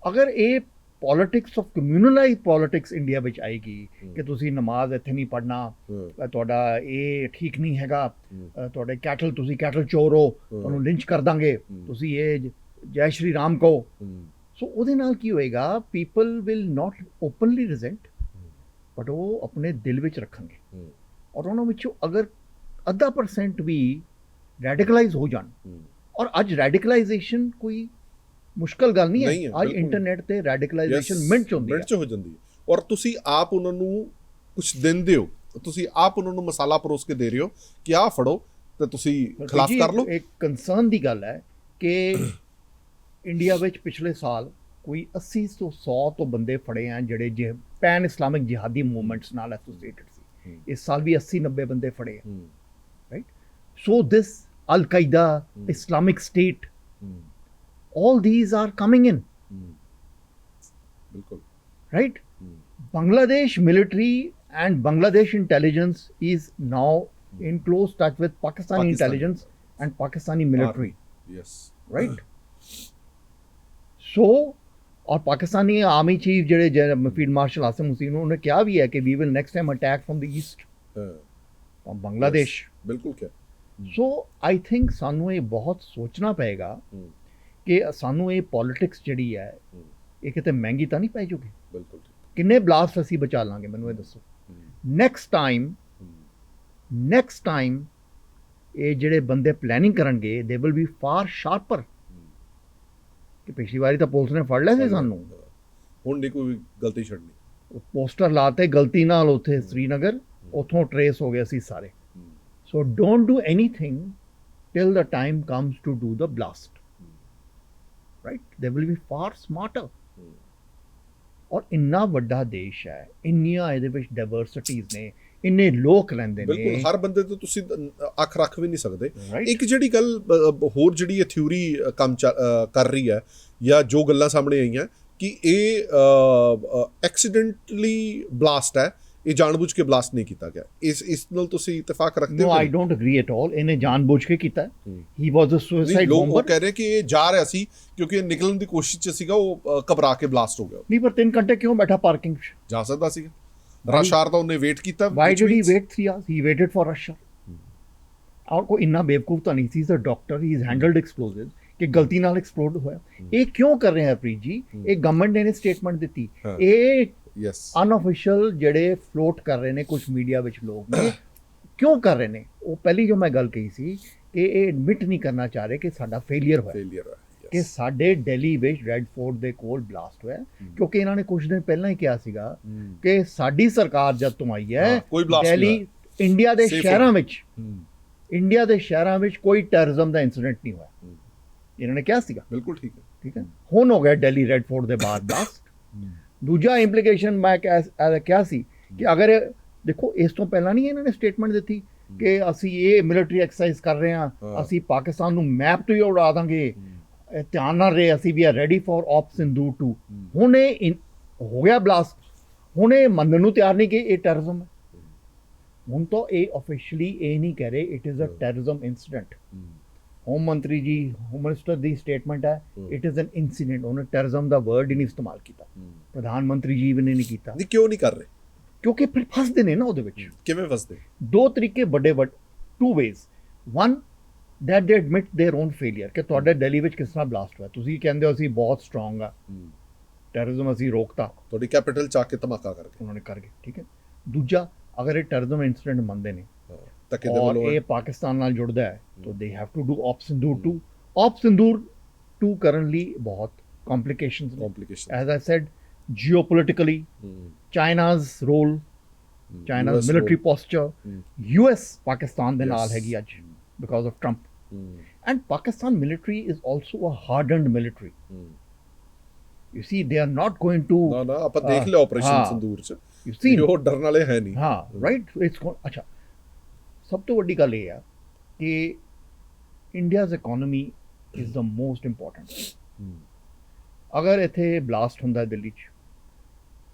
ਅਗਰ ਇਹ ਪੋਲਿਟਿਕਸ ਆਫ ਕਮਿਊਨਲਾਈਜ਼ ਪੋਲਿਟਿਕਸ ਇੰਡੀਆ ਵਿੱਚ ਆਏਗੀ ਕਿ ਤੁਸੀਂ ਨਮਾਜ਼ ਇੱਥੇ ਨਹੀਂ ਪੜ੍ਹਨਾ, ਤੁਹਾਡਾ ਇਹ ਠੀਕ ਨਹੀਂ ਹੈਗਾ, ਤੁਹਾਡੇ ਕੈਟਲ, ਤੁਸੀਂ ਕੈਟਲ ਚੋਰ ਹੋ, ਤੁਹਾਨੂੰ ਲਿੰਚ ਕਰ ਦਾਂਗੇ, ਤੁਸੀਂ ਇਹ ਜੈ ਸ਼੍ਰੀ ਰਾਮ ਕਹੋ। ਸੋ ਉਹਦੇ ਨਾਲ ਕੀ ਹੋਏਗਾ? People will not openly ਰਿਜ਼ੈਂਟ, but ਉਹ ਆਪਣੇ ਦਿਲ ਵਿੱਚ ਰੱਖਣਗੇ। ਔਰ ਉਹਨਾਂ ਵਿੱਚੋਂ ਅਗਰ 0.5% ਵੀ ਰੈਡੀਕਲਾਈਜ਼ ਹੋ ਜਾਣ, ਔਰ ਅੱਜ ਰੈਡੀਕਲਾਈਜੇਸ਼ਨ ਕੋਈ ਮੁਸ਼ਕਲ ਗੱਲ ਨਹੀਂ ਹੈ, ਅੱਜ ਇੰਟਰਨੈਟ ਤੇ ਰੈਡੀਕਲਾਈਜੇਸ਼ਨ ਮਿੰਟ ਚ ਹੁੰਦੀ ਹੋ ਜਾਂਦੀ ਹੈ। ਔਰ ਤੁਸੀਂ ਆਪ ਉਹਨਾਂ ਨੂੰ ਕੁਝ ਦਿੰਦੇ ਹੋ, ਤੁਸੀਂ ਆਪ ਉਹਨਾਂ ਨੂੰ ਮਸਾਲਾ ਪਰੋਸ ਕੇ ਦੇ ਰਹੇ ਹੋ ਕਿ ਆਹ ਫੜੋ ਤੇ ਤੁਸੀਂ ਖਿਲਾਫ ਕਰ ਲਓ। ਇੱਕ ਕੰਸਰਨ ਦੀ ਗੱਲ ਹੈ ਕਿ ਇੰਡੀਆ ਵਿੱਚ ਪਿਛਲੇ ਸਾਲ ਕੋਈ 80 ਤੋਂ 100 ਤੋਂ ਬੰਦੇ ਫੜੇ ਆ ਜਿਹੜੇ ਪੈਨ ਇਸਲਾਮਿਕ ਜਿਹਾਦੀ ਮੂਵਮੈਂਟਸ ਨਾਲ ਐਸੋਸੀਏਟਡ ਸੀ। ਇਸ ਸਾਲ ਵੀ 80-90 ਬੰਦੇ ਫੜੇ ਆ, right? So this al Qaeda, Islamic State, all these are coming in, ਬਿਲਕੁਲ, right? Bangladesh military and Bangladesh intelligence is now in close touch with Pakistani intelligence and Pakistani military, yes, right? So और Pakistani army chief ਜਿਹੜੇ field marshal Asim Hussain, ਉਹਨੇ ਕਿਹਾ ਵੀ ਹੈ ਕਿ we will next time attack from the east, from Bangladesh, ਬਿਲਕੁਲ ਕਿਹਾ। so I think ਸਾਨੂੰ ਇਹ ਬਹੁਤ ਸੋਚਣਾ ਪਏਗਾ ਕਿ ਸਾਨੂੰ ਇਹ ਪੋਲਿਟਿਕਸ ਜਿਹੜੀ ਹੈ ਇਹ ਕਿਤੇ ਮਹਿੰਗੀ ਤਾਂ ਨਹੀਂ ਪੈ ਜੂਗੀ। ਬਿਲਕੁਲ, ਕਿੰਨੇ ਬਲਾਸਟ ਅਸੀਂ ਬਚਾ ਲਾਂਗੇ, ਮੈਨੂੰ ਇਹ ਦੱਸੋ। ਨੈਕਸਟ ਟਾਈਮ ਇਹ ਜਿਹੜੇ ਬੰਦੇ ਪਲੈਨਿੰਗ ਕਰਨਗੇ ਦੇ ਵਿਲ ਬੀ ਫਾਰ ਸ਼ਾਰਪਰ। ਕਿ ਪਿਛਲੀ ਵਾਰੀ ਤਾਂ ਪੁਲਿਸ ਨੇ ਫੜ ਲਿਆ ਸੀ ਸਾਨੂੰ, ਹੁਣ ਨਹੀਂ ਕੋਈ ਗਲਤੀ ਛੱਡਣੀ। ਪੋਸਟਰ ਲਾਤੇ ਗਲਤੀ ਨਾਲ ਉੱਥੇ ਸ੍ਰੀਨਗਰ, ਉੱਥੋਂ ਟਰੇਸ ਹੋ ਗਏ ਸੀ ਸਾਰੇ। So don't do anything till the time comes to do the blast, right? They will be far smarter. ਔਰ ਇੰਨਾ ਵੱਡਾ ਦੇਸ਼ ਹੈ, ਇੰਨੀਆਂ ਇਹਦੇ ਵਿੱਚ ਡਾਇਵਰਸਿਟੀਜ਼ ਨੇ, ਇੰਨੇ ਲੋਕ ਰਹਿੰਦੇ ਨੇ। ਬਿਲਕੁਲ, ਹਰ ਬੰਦੇ ਤੋਂ ਤੁਸੀਂ ਅੱਖ ਰੱਖ ਵੀ ਨਹੀਂ ਸਕਦੇ। ਇੱਕ ਜਿਹੜੀ ਗੱਲ ਹੋਰ ਜਿਹੜੀ ਇਹ ਥਿਊਰੀ ਕੰਮ ਕਰ ਰਹੀ ਹੈ ਜਾਂ ਜੋ ਗੱਲਾਂ ਸਾਹਮਣੇ ਆਈਆਂ ਕਿ ਇਹ ਐਕਸੀਡੈਂਟਲੀ ਬਲਾਸਟ ਹੈ, ਇਹ ਜਾਣਬੁੱਝ ਕੇ ਬਲਾਸਟ ਨਹੀਂ ਕੀਤਾ ਗਿਆ, ਇਸ ਨਾਲ ਤੁਸੀਂ ਇਤਫਾਕ ਰੱਖਦੇ ਹੋ? No, I don't agree at all. ਇਹਨੇ ਜਾਣਬੁੱਝ ਕੇ ਕੀਤਾ। He was a suicide bomber. ਲੋਕ ਕਹਿ ਰਹੇ ਕਿ ਇਹ ਜਾ ਰਿਹਾ ਸੀ ਕਿਉਂਕਿ ਇਹ ਨਿਕਲਣ ਦੀ ਕੋਸ਼ਿਸ਼ 'ਚ ਸੀਗਾ, ਉਹ ਘਬਰਾ ਕੇ ਬਲਾਸਟ ਹੋ ਗਿਆ। ਨਹੀਂ, ਪਰ 3 ਘੰਟੇ ਕਿਉਂ ਬੈਠਾ ਪਾਰਕਿੰਗ 'ਚ? ਜਾ ਸਕਦਾ ਸੀਗਾ, ਰਸ਼ ਆਰ ਦਾ ਉਹਨੇ ਵੇਟ ਕੀਤਾ। Why did he wait 3 hours? He waited for rush hour. ਔਰ ਕੋਈ ਇੰਨਾ ਬੇਵਕੂਫ ਤਾਂ ਨਹੀਂ ਸੀ। He's a doctor. He's handled explosives ਕਿ ਗਲਤੀ ਨਾਲ ਐਕਸਪਲੋਡ ਹੋਇਆ। ਇਹ ਕਿਉਂ ਕਰ ਰਹੇ ਹੈ ਪ੍ਰੀਤ ਜੀ? ਇਹ ਗਵਰਨਮੈਂਟ ਨੇ ਸਟੇਟਮੈਂਟ ਦਿੱਤੀ। ਇਹ ਅਨਅਫੀਸ਼ੀਅਲ ਜਿਹੜੇ ਫਲੋਟ ਕਰ ਰਹੇ ਨੇ ਕੁਝ ਮੀਡੀਆ ਵਿੱਚ ਲੋਕ ਨੇ, ਕਿਉਂ ਕਰ ਰਹੇ ਨੇ? ਉਹ ਪਹਿਲੀ ਜੋ ਮੈਂ ਗੱਲ ਕਹੀ ਸੀ ਕਿ ਇਹ ਐਡਮਿਟ ਨਹੀਂ ਕਰਨਾ ਚਾਹ ਰਹੇ ਕਿ ਸਾਡਾ ਫੇਲੀਅਰ ਹੋਇਆ, ਕਿ ਸਾਡੇ ਦਿੱਲੀ ਵਿੱਚ ਰੈੱਡ ਫੋਰਟ ਦੇ ਕੋਲ ਬਲਾਸਟ ਹੋਇਆ। ਕਿਉਂਕਿ ਇਹਨਾਂ ਨੇ ਕੁਝ ਦਿਨ ਪਹਿਲਾਂ ਹੀ ਕਿਹਾ ਸੀਗਾ ਕਿ ਸਾਡੀ ਸਰਕਾਰ ਜਦ ਤੋਂ ਆਈ ਹੈ ਦਿੱਲੀ, ਇੰਡੀਆ ਦੇ ਸ਼ਹਿਰਾਂ ਵਿੱਚ ਕੋਈ ਟੈਰਰਿਜ਼ਮ ਦਾ ਇਨਸੀਡੈਂਟ ਨਹੀਂ ਹੋਇਆ। ਇਹਨਾਂ ਨੇ ਕਿਹਾ ਸੀਗਾ। ਬਿਲਕੁਲ ਠੀਕ ਹੈ। ਹੁਣ ਹੋ ਗਿਆ ਦਿੱਲੀ ਰੈੱਡ ਫੋਰਟ ਦੇ ਬਾਅਦ ਬਲਾਸਟ। ਦੂਜਾ ਇੰਪਲੀਕੇਸ਼ਨ ਮੈਂ ਕਿਹਾ ਸੀ ਕਿ ਅਗਰ ਦੇਖੋ ਇਸ ਤੋਂ ਪਹਿਲਾਂ ਨਹੀਂ ਇਹਨਾਂ ਨੇ ਸਟੇਟਮੈਂਟ ਦਿੱਤੀ ਕਿ ਅਸੀਂ ਇਹ ਮਿਲਟਰੀ ਐਕਸਰਸਾਈਜ਼ ਕਰ ਰਹੇ ਹਾਂ, ਅਸੀਂ ਪਾਕਿਸਤਾਨ ਨੂੰ ਮੈਪ ਤੋਂ ਹੀ ਉਡਾ ਦਾਂਗੇ, ਧਿਆਨ ਨਾਲ ਰਹੇ, ਅਸੀਂ we are ready for op Sindoor 2। ਹੁਣ ਇਹ ਹੋ ਗਿਆ ਬਲਾਸਟ, ਹੁਣ ਇਹ ਮੰਨਣ ਨੂੰ ਤਿਆਰ ਨਹੀਂ ਕਿ ਇਹ ਟੈਰਰਿਜ਼ਮ ਹੈ। ਹੁਣ ਤਾਂ ਇਹ ਆਫੀਸ਼ੀਅਲੀ ਇਹ ਨਹੀਂ ਕਹਿ ਰਹੇ it is a terrorism incident. Home ਮੰਤਰੀ ਜੀ, ਹੋਮ ਮਿਨਿਸਟਰ ਦੀ ਸਟੇਟਮੈਂਟ ਹੈ ਇਟ ਇਜ਼ ਐਨ ਇਨਸੀਡੈਂਟ। ਉਹਨੇ ਟੈਰਰਿਜ਼ਮ ਦਾ ਵਰਡ ਹੀ ਨਹੀਂ ਇਸਤੇਮਾਲ ਕੀਤਾ। ਪ੍ਰਧਾਨ ਮੰਤਰੀ ਜੀ ਵੀ ਨੇ ਨਹੀਂ ਕੀਤਾ। ਕਿਉਂ ਨਹੀਂ ਕਰ ਰਹੇ? ਕਿਉਂਕਿ ਫਿਰ ਫਸਦੇ ਨੇ ਨਾ ਉਹਦੇ ਵਿੱਚ। ਕਿਵੇਂ ਫਸਦੇ? 2 ਤਰੀਕੇ ਵੱਡੇ 2 ways. 1 that they admit their own failure ਕਿ ਤੁਹਾਡੇ ਦਿੱਲੀ ਵਿੱਚ ਕਿਸ ਤਰ੍ਹਾਂ ਬਲਾਸਟ ਹੋਇਆ, ਤੁਸੀਂ ਕਹਿੰਦੇ ਹੋ ਅਸੀਂ ਬਹੁਤ ਸਟਰੋਂਗ ਆ, ਟੈਰਰਿਜ਼ਮ ਅਸੀਂ ਰੋਕਤਾ, ਤੁਹਾਡੀ ਕੈਪੀਟਲ ਚ ਆ ਕੇ ਧਮਾਕਾ ਕਰਕੇ ਉਹਨਾਂ ਨੇ ਕਰ ਗਏ, ਠੀਕ ਹੈ। ਦੂਜਾ, ਅਗਰ ਇਹ ਟੈਰਰਿਜ਼ਮ ਇਨਸੀਡੈਂਟ ਮੰਨਦੇ ਨੇ ਔਰ ਇਹ ਪਾਕਿਸਤਾਨ ਨਾਲ ਜੁੜਦਾ ਹੈ ਤਾਂ they have to do op Sindoor 2। Op Sindoor 2 ਕਰਨ ਲਈ ਬਹੁਤ complications as I said, geopolitically, China's role, China's military posture, US Pakistan ਦੇ ਨਾਲ ਹੈਗੀ ਅੱਜ because of Trump, and Pakistan military is also a hardened military. You see, they are not going to ਆਪਾਂ ਦੇਖ ਲਿਆ ਆਪਰੇਸ਼ਨ ਸਿੰਧੂਰ ਚ you seen ਉਹ ਡਰਨ ਵਾਲੇ ਹੈ ਨਹੀਂ। ਹਾਂ ਰਾਈਟ ਇਟਸ ਅੱਛਾ ਸਭ ਤੋਂ ਵੱਡੀ ਗੱਲ ਇਹ ਆ ਕਿ India's economy is the most important. ਅਗਰ ਇੱਥੇ ਬਲਾਸਟ ਹੁੰਦਾ ਦਿੱਲੀ 'ਚ,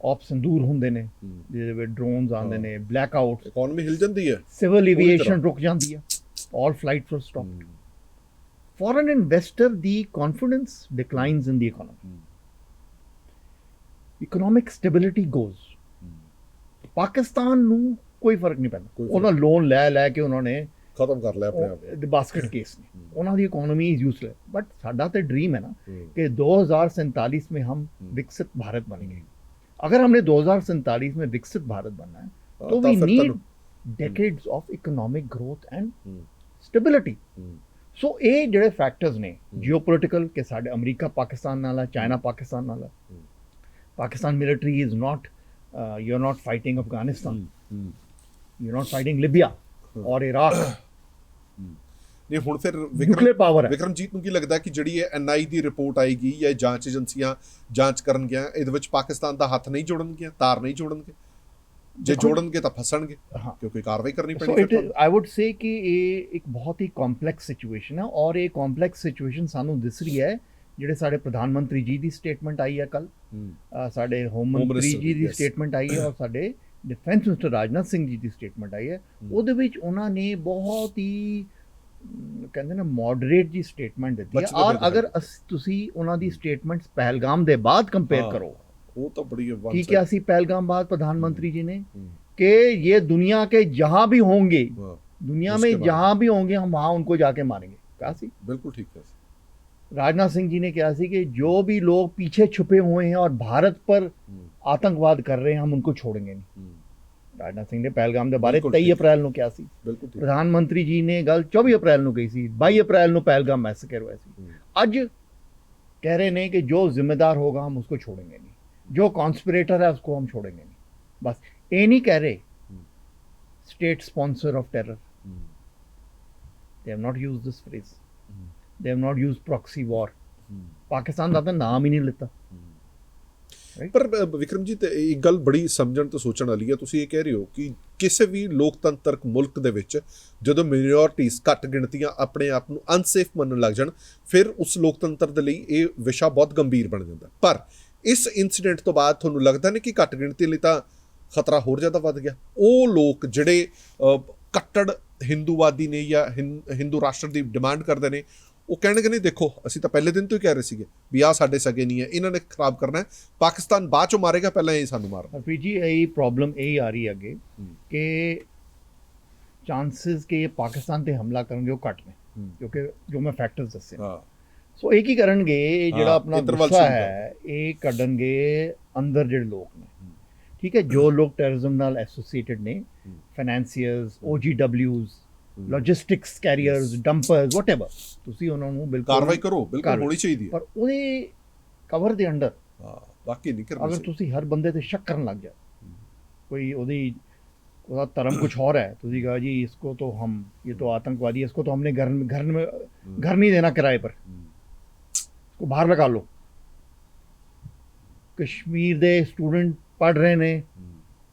ਆਪ ਸੰਦੂਰ ਹੁੰਦੇ ਨੇ ਜਿਹਦੇ ਵਿੱਚ ਡਰੋਨਸ ਆਉਂਦੇ ਨੇ, ਬਲੈਕ ਆਊਟ, ਇਕਨੋਮੀ ਹਿਲ ਜਾਂਦੀ ਹੈ, ਸਿਵਲ ਐਵੀਏਸ਼ਨ ਰੁਕ ਜਾਂਦੀ ਹੈ, all flights were stopped. Foreign investor, the confidence declines in the economy. Economic stability goes. Pakistan ਨੂੰ ਕੋਈ ਫਰਕ ਨਹੀਂ ਪੈਂਦਾ, ਉਹਨਾਂ ਲੋਨ ਲੈ ਕੇ ਉਹਨਾਂ ਨੇ ਖਤਮ ਕਰ ਲਿਆ ਆਪਣੇ ਆਪ। ਬਾਸਕਟ ਕੇਸ ਨੇ, ਉਹਨਾਂ ਦੀ ਇਕਨੋਮੀ ਇਜ਼ ਯੂਜ਼ਲੈਸ। ਬਟ ਸਾਡਾ ਤੇ ड्रीम है ना कि 2047 में हम विकसित भारत बनेंगे। अगर हमने 2047 में विकसित भारत बनना है तो we need decades of economic growth and stability. So ਇਹ ਜਿਹੜੇ ਫੈਕਟਰਸ ਨੇ ਜਿਓਪੋਲਿਟੀਕਲ ਕਿ ਸਾਡੇ ਅਮਰੀਕਾ ਪਾਕਿਸਤਾਨ ਨਾਲ ਹੈ, ਚਾਈਨਾ ਪਾਕਿਸਤਾਨ ਨਾਲ ਹੈ, Pakistan military is not you are not fighting Afghanistan, you are not fighting Libya ਔਰ ਇਰਾਕ। ਨਹੀਂ ਹੁਣ ਫਿਰ ਨਿਊਕਲੀਅਰ ਪਾਵਰ ਹੈ। ਵਿਕਰਮਜੀਤ ਨੂੰ ਕੀ ਲੱਗਦਾ ਕਿ ਜਿਹੜੀ ਇਹ NI ਦੀ ਰਿਪੋਰਟ ਆਏਗੀ ਜਾਂ ਜਾਂਚ ਏਜੰਸੀਆਂ ਜਾਂਚ ਕਰਨਗੀਆਂ, ਇਹਦੇ ਵਿੱਚ ਪਾਕਿਸਤਾਨ ਦਾ ਹੱਥ ਨਹੀਂ ਜੋੜਨਗੀਆਂ, ਤਾਰ ਨਹੀਂ ਜੋੜਨਗੇ? ਜੇ ਜੋੜਨਗੇ ਤਾਂ ਫਸਣਗੇ, ਕਿਉਂਕਿ ਕਾਰਵਾਈ ਕਰਨੀ ਪੈਣੀ। ਆਈ ਵੁੱਡ ਸੇ ਕਿ ਇਹ ਇੱਕ ਬਹੁਤ ਹੀ ਕੰਪਲੈਕਸ ਸਿਚੁਏਸ਼ਨ ਹੈ, ਔਰ ਇਹ ਕੰਪਲੈਕਸ ਸਿਚੁਏਸ਼ਨ ਸਾਨੂੰ ਦਿਸ ਰਹੀ ਹੈ ਜਿਹੜੇ ਸਾਡੇ ਪ੍ਰਧਾਨ ਮੰਤਰੀ ਜੀ ਦੀ ਸਟੇਟਮੈਂਟ ਆਈ ਹੈ ਕੱਲ, ਸਾਡੇ ਹੋਮ ਮੰਤਰੀ ਜੀ ਦੀ ਸਟੇਟਮੈਂਟ ਆਈ ਹੈ, ਔਰ ਸਾਡੇ ਡਿਫੈਂਸ ਮਿਨਿਸਟਰ ਰਾਜਨਾਥ ਸਿੰਘ ਜੀ ਦੀ ਸਟੇਟਮੈਂਟ ਆਈ ਹੈ। ਉਹਦੇ ਵਿੱਚ ਉਹਨਾਂ ਨੇ ਬਹੁਤ ਹੀ ਕਹਿੰਦੇ ਨਾ ਮੋਡਰੇਟ ਜੀ ਸਟੇਟਮੈਂਟ ਦਿੱਤੀ ਹੈ। ਔਰ ਅਗਰ ਤੁਸੀਂ ਉਹਨਾਂ ਦੀ ਸਟੇਟਮੈਂਟਸ ਪਹਿਲਗਾਮ ਦੇ ਬਾਅਦ ਕੰਪੇयर करो, वो तो बड़ी कि क्या सी पहलगाम बाद प्रधानमंत्री जी ने कि ये दुनिया के जहां भी होंगे, दुनिया में जहां भी होंगे हम वहां उनको जाके मारेंगे। क्या सी बिल्कुल ठीक है। राजनाथ सिंह जी ने कहा सी कि जो भी लोग पीछे छुपे हुए हैं और भारत पर आतंकवाद कर रहे हैं हम उनको छोड़ेंगे नहीं। राजनाथ सिंह ने पहलगाम के बारे 23 अप्रैल ਨੂੰ ਕਿਹਾ ਸੀ। ਪ੍ਰਧਾਨ ਜੀ ਨੇ ਗੱਲ 24 ਅਪ੍ਰੈਲ ਨੂੰ ਕਹੀ ਸੀ, 22 ਅਪ੍ਰੈਲ ਨੂੰ ਪਹਿਲगाम मैसेकर ਹੋਇਆ ਸੀ। ਅੱਜ कह रहे ने कि जो जिम्मेदार होगा हम उसको छोड़ेंगे नहीं, जो कॉन्स्पिरेटर है उसको हम छोड़ेंगे नहीं। बस ये नहीं कह रहे state sponsor of terror, they have not used this phrase, they have not used proxy war. Pakistan का तो नाम ही नहीं लेता। ਪਰ ਵਿਕਰਮਜੀਤ ਇੱਕ ਗੱਲ ਬੜੀ ਸਮਝਣ ਤੇ ਸੋਚਣ ਵਾਲੀ ਹੈ। ਤੁਸੀਂ ਇਹ ਕਹਿ ਰਹੇ ਹੋ ਕਿ ਕਿਸੇ ਵੀ ਲੋਕਤੰਤਰਕ ਮੁਲਕ ਦੇ ਵਿੱਚ ਜਦੋਂ ਮਿਨੋਰਟੀਜ਼ ਘੱਟ ਗਿਣਤੀਆਂ ਆਪਣੇ ਆਪ ਨੂੰ ਅਨਸੇਫ ਮੰਨਣ ਲੱਗ ਜਾਣ, ਫਿਰ ਉਸ ਲੋਕਤੰਤਰ ਦੇ ਲਈ ਇਹ ਵਿਸ਼ਾ ਬਹੁਤ ਗੰਭੀਰ ਬਣ ਜਾਂਦਾ। ਪਰ ਇਸ ਇਨਸੀਡੈਂਟ ਤੋਂ ਬਾਅਦ ਤੁਹਾਨੂੰ ਲੱਗਦਾ ਨਹੀਂ ਕਿ ਘੱਟ ਗਿਣਤੀ ਲਈ ਤਾਂ ਖਤਰਾ ਹੋਰ ਜ਼ਿਆਦਾ ਵੱਧ ਗਿਆ? ਉਹ ਲੋਕ ਜਿਹੜੇ ਕੱਟੜ ਹਿੰਦੂਵਾਦੀ ਨੇ ਜਾਂ ਹਿੰਦੂ ਰਾਸ਼ਟਰ ਦੀ ਡਿਮਾਂਡ ਕਰਦੇ ਨੇ, ਉਹ ਕਹਿਣਗੇ ਨਹੀਂ ਦੇਖੋ ਅਸੀਂ ਤਾਂ ਪਹਿਲੇ ਦਿਨ ਤੋਂ ਹੀ ਕਹਿ ਰਹੇ ਸੀਗੇ ਵੀ ਆਹ ਸਾਡੇ ਸਗੇ ਨਹੀਂ ਹੈ, ਇਹਨਾਂ ਨੇ ਖਰਾਬ ਕਰਨਾ ਹੈ, ਪਾਕਿਸਤਾਨ ਬਾਅਦ ਚੋਂ ਮਾਰੇਗਾ, ਪਹਿਲਾਂ ਇਹ ਸਾਨੂੰ ਮਾਰਨਾ। ਹਰਪ੍ਰੀਤ ਜੀ ਇਹ ਪ੍ਰੋਬਲਮ ਇਹ ਆ ਰਹੀ ਹੈ ਅੱਗੇ ਕਿ ਚਾਂਸਸ ਕਿ ਇਹ ਪਾਕਿਸਤਾਨ ਤੇ ਹਮਲਾ ਕਰਨਗੇ ਉਹ ਘੱਟ ਨੇ, ਕਿਉਂਕਿ ਜੋ ਮੈਂ ਫੈਕਟਰਸ ਦੱਸੇ। ਸੋ ਇਹ ਕੀ ਕਰਨਗੇ, ਜਿਹੜਾ ਆਪਣਾ ਗੁੱਸਾ ਹੈ ਇਹ ਕੱਢਣਗੇ ਅੰਦਰ ਜਿਹੜੇ ਲੋਕ ਨੇ, ਠੀਕ ਹੈ, ਜੋ ਲੋਕ ਟੈਰਰਿਜ਼ਮ ਨਾਲ ਐਸੋਸੀਏਟਡ ਨੇ, ਫਾਈਨੈਂਸੀਅਰਸ, OGWs, ਲੌਜਿਸਟਿਕਸ ਕੈਰੀਅਰਸ, ਡੰਪਰਸ, ਵਾਟਐਵਰ, ਤੁਸੀਂ ਉਹਨਾਂ ਨੂੰ ਬਿਲਕੁਲ ਕਾਰਵਾਈ ਕਰੋ, ਬਿਲਕੁਲ ਹੋਣੀ ਚਾਹੀਦੀ ਹੈ, ਪਰ ਉਹਦੇ ਕਵਰ ਦੇ ਅੰਡਰ ਬਾਕੀ ਨਹੀਂ ਕਰਨਾ। ਅਗਰ ਤੁਸੀਂ ਹਰ ਬੰਦੇ ਤੇ ਸ਼ੱਕ ਕਰਨ ਲੱਗ ਜਾਓ, ਕੋਈ ਉਹਦਾ ਧਰਮ कुछ और है, ਤੁਸੀਂ कहा जी इसको तो हम ये तो आतंकवादी है, इसको तो हमने घर नहीं देना किराए पर, इसको बाहर लगा लो। ਕਸ਼ਮੀਰ ਦੇ ਸਟੂਡੈਂਟ ਪੜ੍ਹ ਰਹੇ ਨੇ,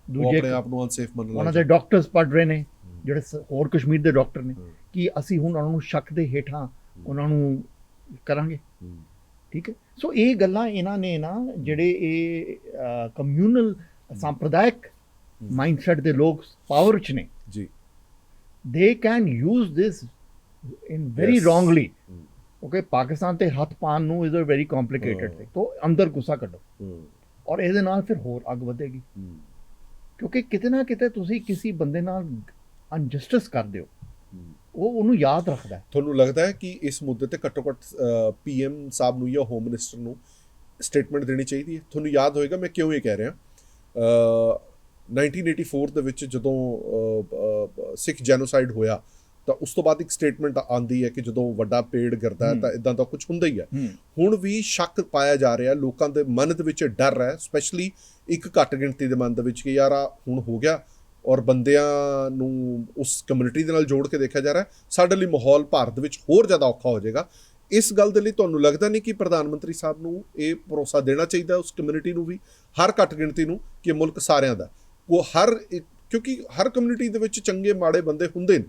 ਦੂਜੇ ਆਪਣੇ ਆਪ ਨੂੰ ਅਨਸੇਫ ਮੰਨਣ ਲੱਗ ਉਹਨਾਂ ਦੇ ਡਾਕਟਰਸ ਪੜ੍ਹ ਰਹੇ ਨੇ, ਜਿਹੜੇ ਹੋਰ ਕਸ਼ਮੀਰ ਦੇ ਡਾਕਟਰ ਨੇ, ਕਿ ਅਸੀਂ ਹੁਣ ਉਹਨਾਂ ਨੂੰ ਸ਼ੱਕ ਦੇ ਹੇਠਾਂ ਉਹਨਾਂ ਨੂੰ ਕਰਾਂਗੇ, ਠੀਕ ਹੈ। ਸੋ ਇਹ ਗੱਲਾਂ ਇਹਨਾਂ ਨੇ ਨਾ ਜਿਹੜੇ ਇਹ ਕਮਿਊਨਲ ਸੰਪਰਦਾਇਕ ਮਾਈਂਡਸੈਟ ਦੇ ਲੋਕ ਪਾਵਰ 'ਚ ਨੇ ਜੀ, they can use this in very wrongly. Okay, Pakistan ਤੇ ਹੱਥ ਪਾਉਣ ਨੂੰ is a very complicated thing. ਤੋ ਅੰਦਰ ਗੁੱਸਾ ਕੱਢੋ ਔਰ ਇਹਦੇ ਨਾਲ ਫਿਰ ਹੋਰ ਅੱਗ ਵਧੇਗੀ, ਕਿਉਂਕਿ ਕਿਤੇ ਨਾ ਕਿਤੇ ਤੁਸੀਂ ਕਿਸੇ ਬੰਦੇ ਨਾਲ ਅਨਜਸਟਿਸ ਕਰਦੇ ਹੋ, ਉਹ ਉਹਨੂੰ ਯਾਦ ਰੱਖਦਾ। ਤੁਹਾਨੂੰ ਲੱਗਦਾ ਹੈ ਕਿ ਇਸ ਮੁੱਦੇ ਤੇ ਘੱਟੋ ਘੱਟ PM ਸਾਹਿਬ ਨੂੰ ਜਾਂ ਹੋਮ ਮਿਨਿਸਟਰ ਨੂੰ ਸਟੇਟਮੈਂਟ ਦੇਣੀ ਚਾਹੀਦੀ ਹੈ? ਤੁਹਾਨੂੰ ਯਾਦ ਹੋਏਗਾ ਮੈਂ ਕਿਉਂ ਇਹ ਕਹਿ ਰਿਹਾ, 1984 ਦੇ ਵਿੱਚ ਜਦੋਂ ਸਿੱਖ ਜੈਨੋਸਾਈਡ ਹੋਇਆ ਤਾਂ ਉਸ ਤੋਂ ਬਾਅਦ ਇੱਕ ਸਟੇਟਮੈਂਟ ਆਉਂਦੀ ਹੈ ਕਿ ਜਦੋਂ ਵੱਡਾ ਪੇੜ ਗਿਰਦਾ ਹੈ ਤਾਂ ਇਦਾਂ ਦਾ ਕੁਝ ਹੁੰਦਾ ਹੀ ਹੈ। ਹੁਣ ਵੀ ਸ਼ੱਕ ਪਾਇਆ ਜਾ ਰਿਹਾ, ਲੋਕਾਂ ਦੇ ਮਨ ਦੇ ਵਿੱਚ ਡਰ ਹੈ, ਸਪੈਸ਼ਲੀ ਇੱਕ ਘੱਟ ਗਿਣਤੀ ਦੇ ਮਨ ਦੇ ਵਿੱਚ ਕਿ ਯਾਰ ਆ ਹੁਣ ਹੋ ਗਿਆ, ਔਰ ਬੰਦਿਆਂ ਨੂੰ ਉਸ ਕਮਿਊਨਿਟੀ ਦੇ ਨਾਲ ਜੋੜ ਕੇ ਦੇਖਿਆ ਜਾ ਰਿਹਾ, ਸਾਡੇ ਲਈ ਮਾਹੌਲ ਭਾਰਤ ਵਿੱਚ ਹੋਰ ਜ਼ਿਆਦਾ ਔਖਾ ਹੋ ਜਾਏਗਾ। ਇਸ ਗੱਲ ਦੇ ਲਈ ਤੁਹਾਨੂੰ ਲੱਗਦਾ ਨਹੀਂ ਕਿ ਪ੍ਰਧਾਨ ਮੰਤਰੀ ਸਾਹਿਬ ਨੂੰ ਇਹ ਭਰੋਸਾ ਦੇਣਾ ਚਾਹੀਦਾ ਉਸ ਕਮਿਊਨਿਟੀ ਨੂੰ ਵੀ, ਹਰ ਘੱਟ ਗਿਣਤੀ ਨੂੰ, ਕਿ ਮੁਲਕ ਸਾਰਿਆਂ ਦਾ, ਉਹ ਕਿਉਂਕਿ ਹਰ ਕਮਿਊਨਿਟੀ ਦੇ ਵਿੱਚ ਚੰਗੇ ਮਾੜੇ ਬੰਦੇ ਹੁੰਦੇ ਨੇ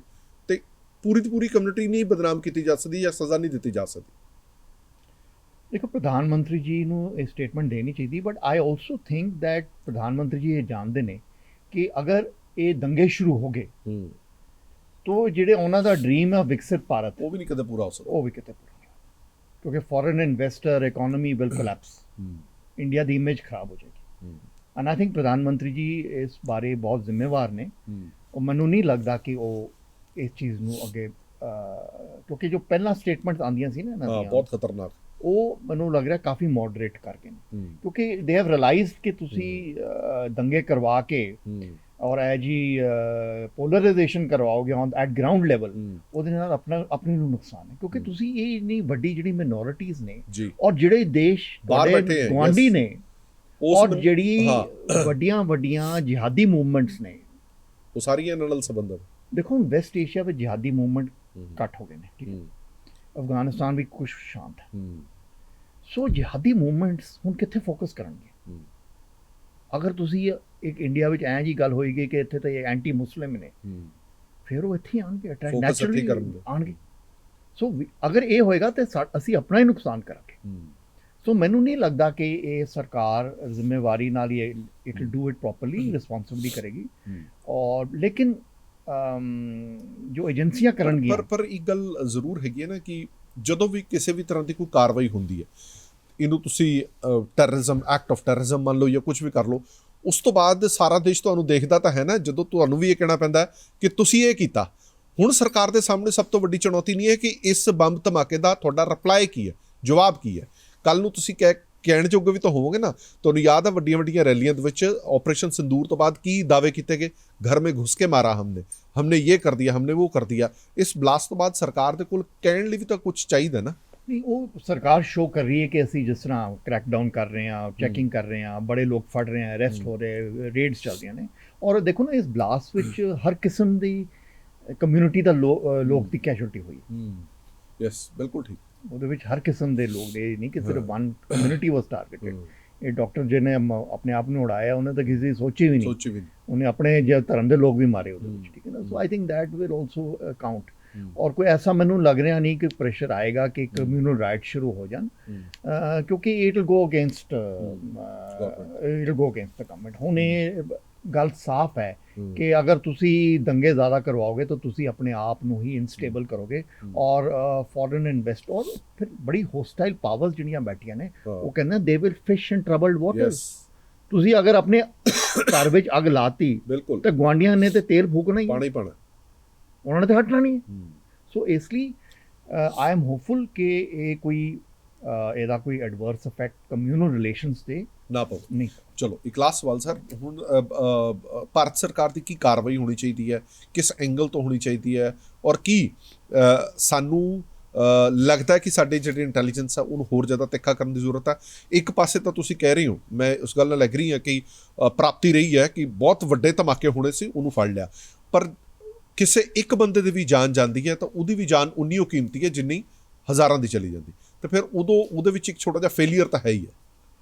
ਤੇ ਪੂਰੀ ਦੀ ਪੂਰੀ ਕਮਿਊਨਿਟੀ ਨਹੀਂ ਬਦਨਾਮ ਕੀਤੀ ਜਾ ਸਕਦੀ ਜਾਂ ਸਜ਼ਾ ਨਹੀਂ ਦਿੱਤੀ ਜਾ ਸਕਦੀ। ਦੇਖੋ ਪ੍ਰਧਾਨ ਮੰਤਰੀ ਜੀ ਨੂੰ ਇਹ ਸਟੇਟਮੈਂਟ ਦੇਣੀ ਚਾਹੀਦੀ, but I also think that ਪ੍ਰਧਾਨ ਮੰਤਰੀ ਜੀ ਇਹ ਜਾਣਦੇ ਨੇ ਕਿ ਅਗਰ ਇਹ ਦੰਗੇ ਸ਼ੁਰੂ ਹੋ ਗਏ ਤੋ ਜਿਹੜੇ ਉਹਨਾਂ ਦਾ ਡ੍ਰੀਮ ਹੈ ਵਿਕਸਿਤ ਭਾਰਤ, ਉਹ ਵੀ ਨਹੀਂ ਕਦੇ ਪੂਰਾ ਹੋ ਸਕਦਾ। ਉਹ ਵੀ ਕਿਤੇ ਪੂਰਾ ਨਹੀਂ ਹੋਣਾ, ਕਿਉਂਕਿ foreign investor economy will collapse, India the image ਖਰਾਬ ਹੋ ਜਾਏਗੀ। ਐਂਡ ਆਈ ਥਿੰਕ ਪ੍ਰਧਾਨ ਮੰਤਰੀ ਜੀ ਇਸ ਬਾਰੇ ਬਹੁਤ ਜ਼ਿੰਮੇਵਾਰ ਨੇ। ਉਹ ਮੈਨੂੰ ਨਹੀਂ ਲੱਗਦਾ ਕਿ ਉਹ ਇਸ ਚੀਜ਼ ਨੂੰ ਅੱਗੇ ਕਿਉਂਕਿ ਜੋ ਪਹਿਲਾਂ ਸਟੇਟਮੈਂਟਸ ਆਉਂਦੀਆਂ ਸੀ ਨਾ ਇਹਨਾਂ ਦੀਆਂ ਬਹੁਤ ਖਤਰਨਾਕ, ਉਹ ਮੈਨੂੰ ਲੱਗ ਰਿਹਾ ਕਾਫੀ ਮੋਡਰੇਟ ਕਰਕੇ ਨੇ, ਕਿਉਂਕਿ ਦੇ ਹੈਵ ਰਿਅਲਾਈਜ਼ਡ ਕਿ ਤੁਸੀਂ ਦੰਗੇ ਕਰਵਾ ਕੇ ਔਰ ਇਹ ਜੀ ਪੋਲਰਾਈਜੇਸ਼ਨ ਕਰਵਾਓਗੇ ਔਨ ਐਟ ਗਰਾਊਂਡ ਲੈਵਲ, ਉਹਦੇ ਨਾਲ ਆਪਣੇ ਨੂੰ ਨੁਕਸਾਨ ਹੈ, ਕਿਉਂਕਿ ਤੁਸੀਂ ਇਹ ਇੰਨੀ ਵੱਡੀ ਜਿਹੜੀ ਮਿਨੋਰਿਟੀਜ਼ ਨੇ ਔਰ ਜਿਹੜੇ ਦੇਸ਼ ਤੁਹਾਡੇ ਗੁਆਂਢੀ ਨੇ ਔਰ ਜਿਹੜੀ ਵੱਡੀਆਂ ਜਿਹਾਦੀ ਮੂਵਮੈਂਟਸ ਨੇ, ਉਹ ਸਾਰੀਆਂ ਇਹਨਾਂ ਨਾਲ ਸੰਬੰਧਿਤ। ਦੇਖੋ ਹੁਣ ਵੈਸਟ ਏਸ਼ੀਆ ਵਿੱਚ ਜਿਹਾਦੀ ਮੂਵਮੈਂਟ ਘੱਟ ਹੋ ਗਏ ਨੇ, ਠੀਕ ਹੈ, ਅਫਗਾਨਿਸਤਾਨ ਵੀ ਕੁਝ ਸ਼ਾਂਤ ਹੈ। ਸੋ ਜਿਹਾਦੀ ਮੂਵਮੈਂਟਸ ਹੁਣ ਕਿੱਥੇ ਫੋਕਸ ਕਰਨਗੇ? ਅਗਰ ਤੁਸੀਂ ਇੱਕ ਇੰਡੀਆ ਵਿੱਚ ਐਂ ਜੀ ਗੱਲ ਹੋਏਗੀ ਕਿ ਇੱਥੇ ਤਾਂ ਇਹ ਐਂਟੀ ਮੁਸਲਿਮ ਨੇ, ਫਿਰ ਉਹ ਇੱਥੇ ਆਣਗੇ, ਅਟੈਕ ਨੈਚੁਰਲੀ ਆਣਗੇ। ਸੋ ਅਗਰ ਇਹ ਹੋਏਗਾ ਤਾਂ ਅਸੀਂ ਆਪਣਾ ਹੀ ਨੁਕਸਾਨ ਕਰਾਂਗੇ। ਸੋ ਮੈਨੂੰ ਨਹੀਂ ਲੱਗਦਾ ਕਿ ਇਹ ਸਰਕਾਰ ਜ਼ਿੰਮੇਵਾਰੀ ਨਾਲ ਹੀ it will do it properly, responsibly ਕਰੇਗੀ। ਔਰ ਲੇਕਿਨ ਜੋ ਏਜੰਸੀਆਂ ਕਰਨਗੀਆਂ, ਪਰ ਇੱਕ ਗੱਲ ਜ਼ਰੂਰ ਹੈਗੀ ਹੈ ਨਾ ਕਿ ਜਦੋਂ ਵੀ ਕਿਸੇ ਵੀ ਤਰ੍ਹਾਂ ਦੀ ਕੋਈ ਕਾਰਵਾਈ ਹੁੰਦੀ ਹੈ, ਇਹਨੂੰ ਤੁਸੀਂ ਟੈਰਰਿਜ਼ਮ, ਐਕਟ ਆਫ ਟੈਰਰਿਜ਼ਮ ਮੰਨ ਲਓ ਜਾਂ ਕੁਝ ਵੀ ਕਰ ਲਓ, ਉਸ ਤੋਂ ਬਾਅਦ ਸਾਰਾ ਦੇਸ਼ ਤੁਹਾਨੂੰ ਦੇਖਦਾ ਤਾਂ ਹੈ ਨਾ, ਜਦੋਂ ਤੁਹਾਨੂੰ ਵੀ ਇਹ ਕਹਿਣਾ ਪੈਂਦਾ ਕਿ ਤੁਸੀਂ ਇਹ ਕੀਤਾ। ਹੁਣ ਸਰਕਾਰ ਦੇ ਸਾਹਮਣੇ ਸਭ ਤੋਂ ਵੱਡੀ ਚੁਣੌਤੀ ਨਹੀਂ ਹੈ ਕਿ ਇਸ ਬੰਬ ਧਮਾਕੇ ਦਾ ਤੁਹਾਡਾ ਰਿਪਲਾਈ ਕੀ ਹੈ, ਜਵਾਬ ਕੀ ਹੈ। ਕੱਲ ਨੂੰ ਤੁਸੀਂ ਕਹਿਣ ਜੋਗੇ ਵੀ ਤਾਂ ਹੋਵੋਗੇ ਨਾ। ਤੁਹਾਨੂੰ ਯਾਦ ਹੈ ਵੱਡੀਆਂ ਰੈਲੀਆਂ ਦੇ ਵਿੱਚ ਆਪਰੇਸ਼ਨ ਸਿੰਦੂਰ ਤੋਂ ਬਾਅਦ ਕੀ ਦਾਅਵੇ ਕੀਤੇ ਗਏ? ਘਰ ਮੇਂ ਘੁਸ ਕੇ ਮਾਰਾ ਹਮਨੇ ਇਹ ਕਰ ਦਿਆ, ਹਮਨੇ ਉਹ ਕਰ ਦਿਆ। ਇਸ ਬਲਾਸਟ ਤੋਂ ਬਾਅਦ ਸਰਕਾਰ ਦੇ ਕੋਲ ਕਹਿਣ ਲਈ ਵੀ ਤਾਂ ਕੁਝ ਚਾਹੀਦਾ ਨਾ। ਨਹੀਂ, ਉਹ ਸਰਕਾਰ ਸ਼ੋਅ ਕਰ ਰਹੀ ਹੈ ਕਿ ਅਸੀਂ ਜਿਸ ਤਰ੍ਹਾਂ ਕ੍ਰੈਕਡਾਊਨ ਕਰ ਰਹੇ ਹਾਂ, ਚੈਕਿੰਗ ਕਰ ਰਹੇ ਹਾਂ, ਬੜੇ ਲੋਕ ਫੜ ਰਹੇ ਹਾਂ, ਅਰੈਸਟ ਹੋ ਰਹੇ, ਰੇਡਸ ਚੱਲ ਰਹੀਆਂ ਨੇ। ਔਰ ਦੇਖੋ ਨਾ, ਇਸ ਬਲਾਸਟ ਵਿੱਚ ਹਰ ਕਿਸਮ ਦੀ ਕਮਿਊਨਿਟੀ ਦਾ ਲੋਕ ਦੀ ਕੈਜੁਅਲਟੀ ਹੋਈ। ਯੈਸ, ਬਿਲਕੁਲ ਠੀਕ। ਉਹਦੇ ਵਿੱਚ ਹਰ ਕਿਸਮ ਦੇ ਲੋਕ ਨੇ, ਨਹੀਂ ਕਿ ਸਿਰਫ ਵਨ ਕਮਿਊਨਿਟੀ ਵਾਸ ਟਾਰਗੇਟਡ। ਇਹ ਡਾਕਟਰ ਜਿਹਨੇ ਆਪਣੇ ਆਪ ਨੂੰ ਉਡਾਇਆ, ਉਹਨੇ ਤਾਂ ਕਿਸੇ ਦੀ ਸੋਚੀ ਵੀ ਨਹੀਂ, ਉਹਨੇ ਆਪਣੇ ਧਰਮ ਦੇ ਲੋਕ ਵੀ ਮਾਰੇ ਉਹਦੇ ਵਿੱਚ, ਠੀਕ ਹੈ ਨਾ। So I think that will also count. ਔਰ ਕੋਈ ਐਸਾ ਮੈਨੂੰ ਲੱਗ ਰਿਹਾ ਨਹੀਂ ਕਿ ਪ੍ਰੈਸ਼ਰ ਆਏਗਾ ਕਿ ਕਮਿਊਨਲ ਰਾਈਟ ਸ਼ੁਰੂ ਹੋ ਜਾਣ, ਕਿਉਂਕਿ it will go against the government. ਹੁਣ ਇਹ ਗੱਲ ਸਾਫ਼ ਹੈ ਕਿ ਅਗਰ ਤੁਸੀਂ ਦੰਗੇ ਜ਼ਿਆਦਾ ਕਰਵਾਓਗੇ ਤਾਂ ਤੁਸੀਂ ਆਪਣੇ ਆਪ ਨੂੰ ਹੀ ਇਨਸਟੇਬਲ ਕਰੋਗੇ। ਔਰ ਫੋਰਨ ਇਨਵੈਸਟਰ, ਫਿਰ ਬੜੀ ਹੋਸਟਾਈਲ ਪਾਵਰਸ ਜਿਹੜੀਆਂ ਬੈਠੀਆਂ ਨੇ, ਉਹ ਕਹਿੰਦੇ they will fish in troubled waters. ਤੁਸੀਂ ਅਗਰ ਆਪਣੇ ਘਰ ਵਿੱਚ ਅੱਗ ਲਾਤੀ ਤੇ ਗੁਆਂਢੀਆਂ ਨੇ ਤੇ ਤੇਲ ਫੂਕਣਾ ਹੀ, ਪਾਣੀ ਪਾਣਾ, ਉਹਨਾਂ ਨੇ ਤਾਂ ਹਟਣਾ ਨਹੀਂ। ਸੋ ਇਸ ਲਈ ਆਈ ਐਮ ਹੋਪਫੁਲ ਕਿ ਇਹ ਕੋਈ ਇਹਦਾ ਕੋਈ ਐਡਵਰਸ ਇਫੈਕਟ ਕਮਿਊਨਲ ਰਿਲੇਸ਼ਨਸ ਤੇ ਨਾ ਪਵੇ। ਨਹੀਂ, ਚਲੋ ਇੱਕ ਲਾਸਟ ਸਵਾਲ ਸਰ, ਹੁਣ ਭਾਰਤ ਸਰਕਾਰ ਦੀ ਕੀ ਕਾਰਵਾਈ ਹੋਣੀ ਚਾਹੀਦੀ ਹੈ, ਕਿਸ ਐਂਗਲ ਤੋਂ ਹੋਣੀ ਚਾਹੀਦੀ ਹੈ, ਔਰ ਕੀ ਸਾਨੂੰ ਲੱਗਦਾ ਕਿ ਸਾਡੇ ਜਿਹੜੇ ਇੰਟੈਲੀਜੈਂਸ ਆ ਉਹਨੂੰ ਹੋਰ ਜ਼ਿਆਦਾ ਤਿੱਖਾ ਕਰਨ ਦੀ ਜ਼ਰੂਰਤ ਹੈ? ਇੱਕ ਪਾਸੇ ਤਾਂ ਤੁਸੀਂ ਕਹਿ ਰਹੇ ਹੋ, ਮੈਂ ਉਸ ਗੱਲ ਨਾਲ ਐਗਰੀ ਹਾਂ ਕਿ ਪ੍ਰਾਪਤੀ ਰਹੀ ਹੈ ਕਿ ਬਹੁਤ ਵੱਡੇ ਧਮਾਕੇ ਹੋਣੇ ਸੀ, ਉਹਨੂੰ ਫੜ ਲਿਆ, ਪਰ ਕਿਸੇ ਇੱਕ ਬੰਦੇ ਦੀ ਵੀ ਜਾਨ ਜਾਂਦੀ ਹੈ ਤਾਂ ਉਹਦੀ ਵੀ ਜਾਨ ਉਨੀ ਉਹ ਕੀਮਤੀ ਹੈ ਜਿੰਨੀ ਹਜ਼ਾਰਾਂ ਦੀ ਚਲੀ ਜਾਂਦੀ। ਤੇ ਫਿਰ ਉਦੋਂ ਉਹਦੇ ਵਿੱਚ ਇੱਕ ਛੋਟਾ ਜਿਹਾ ਫੇਲੀਅਰ ਤਾਂ ਹੈ ਹੀ ਹੈ।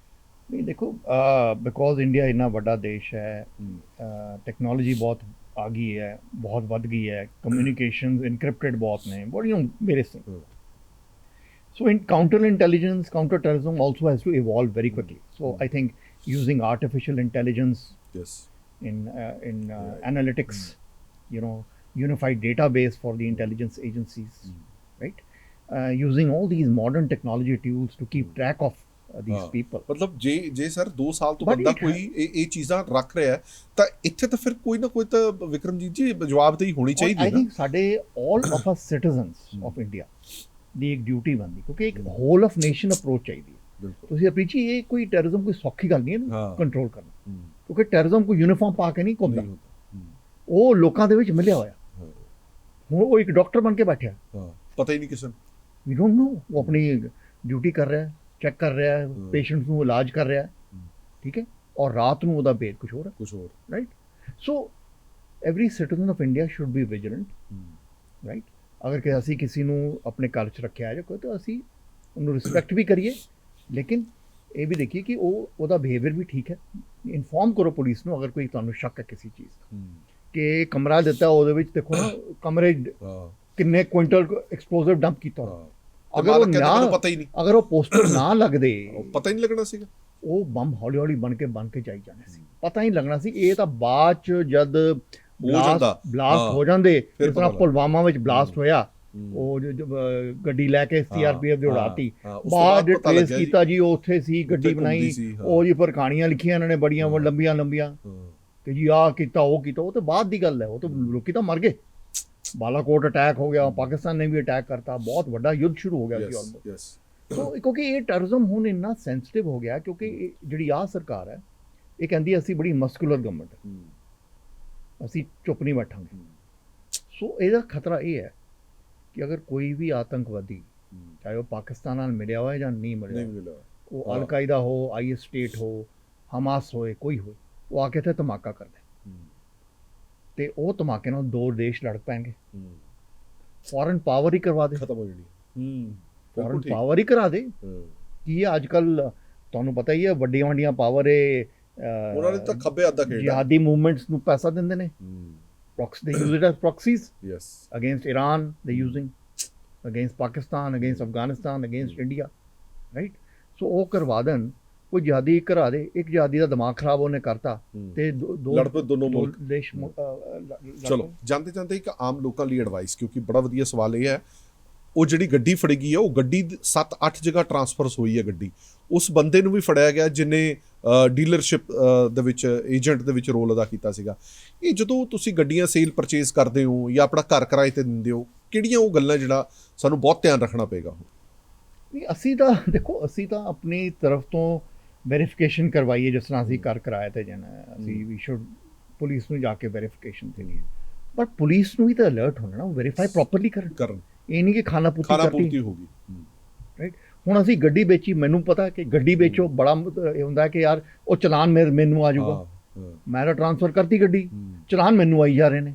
ਨਹੀਂ ਦੇਖੋ, ਬਿਕੋਜ਼ ਇੰਡੀਆ ਇੰਨਾ ਵੱਡਾ ਦੇਸ਼ ਹੈ, ਟੈਕਨੋਲੋਜੀ ਬਹੁਤ ਆ ਗਈ ਹੈ, ਬਹੁਤ ਵੱਧ ਗਈ ਹੈ, ਕਮਿਊਨੀਕੇਸ਼ਨਸ ਇਨਕ੍ਰਿਪਟਡ ਬਹੁਤ ਨੇ, ਬੜੀਆਂ ਮੇਰੇ ਸੇ। So in counter intelligence, counter terrorism also has to evolve very quickly. So I think using artificial intelligence in analytics, unified database for the intelligence agencies, right? Using all these modern technology tools to keep track of these people. ਮਤਲਬ ਜੇ sir 2 ਸਾਲ ਤੋਂ ਬੰਦਾ ਕੋਈ ਇਹ ਚੀਜ਼ਾਂ ਰੱਖ ਰਿਹਾ ਹੈ ਤਾਂ ਇੱਥੇ ਤਾਂ ਫਿਰ ਕੋਈ ਨਾ ਕੋਈ ਤਾਂ ਵਿਕਰਮਜੀਤ ਜੀ ਜਵਾਬਦੇਹੀ ਹੋਣੀ ਚਾਹੀਦੀ ਹੈ ਨਾ। I think ਸਾਡੇ all of us citizens of India ਦੀ ਇੱਕ ਡਿਊਟੀ ਬਣਦੀ, ਕਿਉਂਕਿ ਇੱਕ whole of nation approach ਚਾਹੀਦੀ ਹੈ। ਤੁਸੀਂ ਅਪਰੀਚੀ, ਇਹ ਕੋਈ ਟੈਰਰਿਜ਼ਮ ਕੋਈ ਸੌਖੀ ਗੱਲ ਨਹੀਂ ਹੈ ਕੰਟਰੋਲ ਕਰਨਾ, ਕਿਉਂਕਿ ਟੈਰਰਿਜ਼ਮ ਕੋਈ ਯੂਨੀਫਾਰਮ ਪਾ ਕੇ ਨਹੀਂ ਘੁੰਮਦਾ, ਉਹ ਲੋਕਾਂ ਦੇ ਵਿੱਚ ਮਿਲਿਆ ਹੋਇਆ। ਹੁਣ ਉਹ ਇੱਕ ਡਾਕਟਰ ਬਣ ਕੇ ਬੈਠਿਆ, ਪਤਾ ਹੀ ਨਹੀਂ ਕਿਸੇ ਨੂੰ, ਵੀ ਡੋਂਟ ਨੋ, ਉਹ ਆਪਣੀ ਡਿਊਟੀ ਕਰ ਰਿਹਾ, ਚੈੱਕ ਕਰ ਰਿਹਾ, ਪੇਸ਼ੈਂਟਸ ਨੂੰ ਇਲਾਜ ਕਰ ਰਿਹਾ, ਠੀਕ ਹੈ, ਔਰ ਰਾਤ ਨੂੰ ਉਹਦਾ ਭੇਦ ਕੁਝ ਹੋਰ, right. So every citizen of India should be vigilant, right. ਅਗਰ ਕਿ ਅਸੀਂ ਕਿਸੇ ਨੂੰ ਆਪਣੇ ਘਰ 'ਚ ਰੱਖਿਆ ਜਾਂ ਕੋਈ, ਤਾਂ ਅਸੀਂ ਉਹਨੂੰ ਰਿਸਪੈਕਟ ਵੀ ਕਰੀਏ, ਲੇਕਿਨ ਇਹ ਵੀ ਦੇਖੀਏ ਕਿ ਉਹਦਾ ਬਿਹੇਵੀਅਰ ਵੀ ਠੀਕ ਹੈ। ਇਨਫੋਰਮ ਕਰੋ ਪੁਲਿਸ ਨੂੰ ਅਗਰ ਕੋਈ ਤੁਹਾਨੂੰ ਸ਼ੱਕ ਹੈ ਕਿਸੇ ਚੀਜ਼ ਦਾ ਕਿ ਕਮਰਾ ਦਿੱਤਾ ਉਹਦੇ ਵਿੱਚ ਦੇਖੋ ਨਾ ਕਮਰੇ ਕਿੰਨੇ ਕੁਇੰਟਲ ਐਕਸਪਲੋਸਿਵ ਡੰਪ ਕੀਤਾ ਅਗਰ ਉਹ ਪੋਸਟਰ ਨਾ ਲੱਗਦੇ ਪਤਾ ਹੀ ਨਹੀਂ ਲੱਗਣਾ ਸੀਗਾ। ਉਹ ਬੰਬ ਹੌਲੀ ਹੌਲੀ ਬਣ ਕੇ ਜਾਈ ਜਾਣੇ ਸੀ, ਪਤਾ ਹੀ ਲੱਗਣਾ ਸੀ। ਇਹ ਤਾਂ ਬਾਅਦ ਚ ਜਦ ਬਲਾਸਟ ਹੋ ਜਾਂਦੇ, ਜਿਸ ਤਰ੍ਹਾਂ ਪੁਲਵਾਮਾ ਵਿੱਚ ਬਲਾਸਟ ਹੋਇਆ, ਉਹ ਗੱਡੀ ਲੈ ਕੇ ਸੀਆਰਪੀਐਫ ਦੀ ਉਡਾਤੀ, ਬਾਅਦ ਟ੍ਰੇਸ ਕੀਤਾ ਜੀ ਉਹ ਉੱਥੇ ਸੀ, ਗੱਡੀ ਬਣਾਈ, ਉਹ ਜੀ ਪਰ ਕਹਾਣੀਆਂ ਲਿਖੀਆਂ ਇਹਨਾਂ ਨੇ ਬੜੀਆਂ ਲੰਬੀਆਂ ਕਿ ਜੀ ਆਹ ਕੀਤਾ ਉਹ ਤਾਂ ਬਾਅਦ ਦੀ ਗੱਲ ਹੈ। ਉਹ ਤਾਂ ਲੋਕੀ ਤਾਂ ਮਰ ਗਏ। ਬਾਲਾਕੋਟ ਅਟੈਕ ਹੋ ਗਿਆ, ਪਾਕਿਸਤਾਨ ਨੇ ਵੀ ਅਟੈਕ ਕਰਤਾ, ਬਹੁਤ ਵੱਡਾ ਯੁੱਧ ਸ਼ੁਰੂ ਹੋ ਗਿਆ ਸੀ ਆਲਮੋਸਟ। ਕਿਉਂਕਿ ਇਹ ਟੈਰਰਿਜ਼ਮ ਹੁਣ ਇੰਨਾ ਸੈਂਸਿਟਿਵ ਹੋ ਗਿਆ, ਕਿਉਂਕਿ ਜਿਹੜੀ ਆਹ ਸਰਕਾਰ ਹੈ ਇਹ ਕਹਿੰਦੀ ਅਸੀਂ ਬੜੀ ਮਸਕੂਲਰ ਗਵਰਨਮੈਂਟ ਹੈ, ਅਸੀਂ ਚੁੱਪ ਨਹੀਂ ਬੈਠਾਂਗੇ। ਸੋ ਇਹਦਾ ਖਤਰਾ ਇਹ ਹੈ ਕਿ ਅਗਰ ਕੋਈ ਵੀ ਆਤੰਕਵਾਦੀ, ਚਾਹੇ ਉਹ ਪਾਕਿਸਤਾਨ ਨਾਲ ਮਿਲਿਆ ਹੋਇਆ ਜਾਂ ਨਹੀਂ ਮਿਲਿਆ, ਉਹ ਅਲ-ਕਾਇਦਾ ਹੋ, ਆਈਐਸ ਸਟੇਟ ਹੋ, ਹਮਾਸ ਹੋਏ, ਕੋਈ ਹੋਏ, ਉਹ ਆ ਕੇ ਇੱਥੇ ਧਮਾਕਾ ਕਰਦੇ ਤੇ ਉਹ ਧਮਾਕੇ ਨਾਲ ਦੋ ਦੇਸ਼ ਲੜ ਪੈਣਗੇ। ਫੋਰਨ ਪਾਵਰ ਹੀ ਕਰਵਾ ਦੇ, ਖਤਮ ਹੋ ਜਾਣੀ। ਫੋਰਨ ਪਾਵਰ ਹੀ ਕਰਾ ਦੇ। ਕੀ ਹੈ ਅੱਜ ਕੱਲ ਤੁਹਾਨੂੰ ਪਤਾ ਹੀ ਹੈ, ਵੱਡੀਆਂ ਪਾਵਰ ਉਹਨਾਂ ਨੇ ਤਾਂ ਖੱਬੇ ਅੱਧਾ ਖੇਡਿਆ, ਜਿਹਾਦੀ ਮੂਵਮੈਂਟਸ ਨੂੰ ਪੈਸਾ ਦਿੰਦੇ ਨੇ। They use it as proxies. Yes. Against Iran, they're using, against Pakistan, against Afghanistan, against India, right? So ਉਹ ਕਰਵਾ ਦੇਣ, ਕੋਈ ਜਿਹਾਦੀ ਕਰਾ ਦੇ, ਇੱਕ ਜਿਹਾਦੀ ਦਾ ਦਿਮਾਗ ਖਰਾਬ ਉਹਨੇ ਕਰਤਾ ਤੇ ਲੜ ਪਏ ਦੋਨੋਂ ਮੁਲਕ। ਦੇਸ਼। ਚਲੋ ਜਾਂਦੇ ਇੱਕ ਆਮ ਲੋਕਾਂ ਲਈ ਐਡਵਾਈਸ, ਕਿਉਂਕਿ ਬੜਾ ਵਧੀਆ ਸਵਾਲ ਇਹ ਹੈ, ਉਹ ਜਿਹੜੀ ਗੱਡੀ ਫੜੀ ਗਈ ਹੈ, ਉਹ ਗੱਡੀ 7-8 ਜਗ੍ਹਾ ਟਰਾਂਸਫਰਸ ਹੋਈ ਹੈ ਗੱਡੀ। ਉਸ ਬੰਦੇ ਨੂੰ ਵੀ ਫੜਿਆ ਗਿਆ ਜਿਹਨੇ ਡੀਲਰਸ਼ਿਪ ਦੇ ਵਿੱਚ, ਏਜੰਟ ਦੇ ਵਿੱਚ ਰੋਲ ਅਦਾ ਕੀਤਾ ਸੀਗਾ। ਇਹ ਜਦੋਂ ਤੁਸੀਂ ਗੱਡੀਆਂ ਸੇਲ ਪਰਚੇਜ਼ ਕਰਦੇ ਹੋ ਜਾਂ ਆਪਣਾ ਘਰ ਕਿਰਾਏ 'ਤੇ ਦਿੰਦੇ ਹੋ, ਕਿਹੜੀਆਂ ਉਹ ਗੱਲਾਂ ਜਿਹੜਾ ਸਾਨੂੰ ਬਹੁਤ ਧਿਆਨ ਰੱਖਣਾ ਪਏਗਾ? ਨਹੀਂ, ਅਸੀਂ ਤਾਂ ਆਪਣੀ ਤਰਫ ਤੋਂ ਵੈਰੀਫਿਕੇਸ਼ਨ ਕਰਵਾਈਏ, ਜਿਸ ਤਰ੍ਹਾਂ ਅਸੀਂ ਘਰ ਕਿਰਾਏ 'ਤੇ ਜਾਣਾ ਹੈ, ਅਸੀਂ ਵੀ ਸ਼ੁੱਡ ਪੁਲਿਸ ਨੂੰ ਜਾ ਕੇ ਵੈਰੀਫਿਕੇਸ਼ਨ ਦੇਣੀ ਹੈ। ਬਟ ਪੁਲਿਸ ਨੂੰ ਵੀ ਤਾਂ ਅਲਰਟ ਹੋਣਾ ਨਾ, ਉਹ ਵੈਰੀਫਾਈ ਪ੍ਰੋਪਰਲੀ ਕਰਨ। ਇਹ ਨਹੀਂ ਕਿ ਖਾਣਾ ਪੂਰਤੀ ਹੋ ਗਈ, ਰਾਈਟ। ਹੁਣ ਅਸੀਂ ਗੱਡੀ ਵੇਚੀ, ਮੈਨੂੰ ਪਤਾ ਕਿ ਗੱਡੀ ਵੇਚੋ ਬੜਾ ਇਹ ਹੁੰਦਾ ਕਿ ਯਾਰ ਉਹ ਚਲਾਨ ਮੈਨੂੰ ਆ ਜਾਊਗਾ, ਮੈਂ ਤਾਂ ਟ੍ਰਾਂਸਫਰ ਕਰਤੀ ਗੱਡੀ, ਚਲਾਨ ਮੈਨੂੰ ਆਈ ਜਾ ਰਹੇ ਨੇ।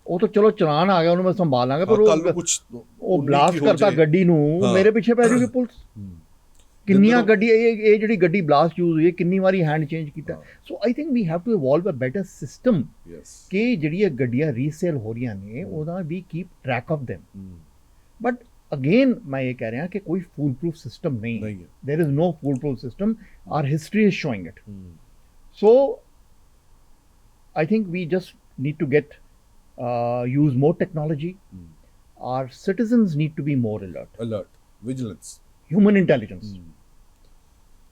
ਉਹ ਤਾਂ ਚਲੋ ਚਲਾਨ ਆ ਗਿਆ, ਉਹਨੂੰ ਮੈਂ ਸੰਭਾਲ ਲਾਂਗਾ, ਪਰ ਉਹ ਬਲਾਸਟ ਕਰਤਾ ਗੱਡੀ ਨੂੰ, ਮੇਰੇ ਪਿੱਛੇ ਪੈ ਜਾਊਗੀ ਪੁਲਿਸ। ਕਿੰਨੀਆਂ ਗੱਡੀ, ਇਹ ਜਿਹੜੀ ਗੱਡੀ ਬਲਾਸਟ ਯੂਜ਼ ਹੋਈ ਹੈ, ਕਿੰਨੀ ਵਾਰੀ ਹੈਂਡ ਚੇਂਜ ਕੀਤਾ। So I think we have to evolve a better system ਕਿ ਜਿਹੜੀਆਂ ਗੱਡੀਆਂ ਰੀਸੇਲ ਹੋ ਰਹੀਆਂ ਨੇ ਉਹਦਾ ਵੀ keep track of them. But again ਮੈਂ ਇਹ ਕਹਿ ਰਿਹਾ ਕਿ ਕੋਈ ਫੂਲ ਪ੍ਰੂਫ ਸਿਸਟਮ ਨਹੀਂ ਹੈ। There is no foolproof system, our history is showing it. So I think we just need to get use more technology. Our citizens need to be more alert, vigilance, human intelligence.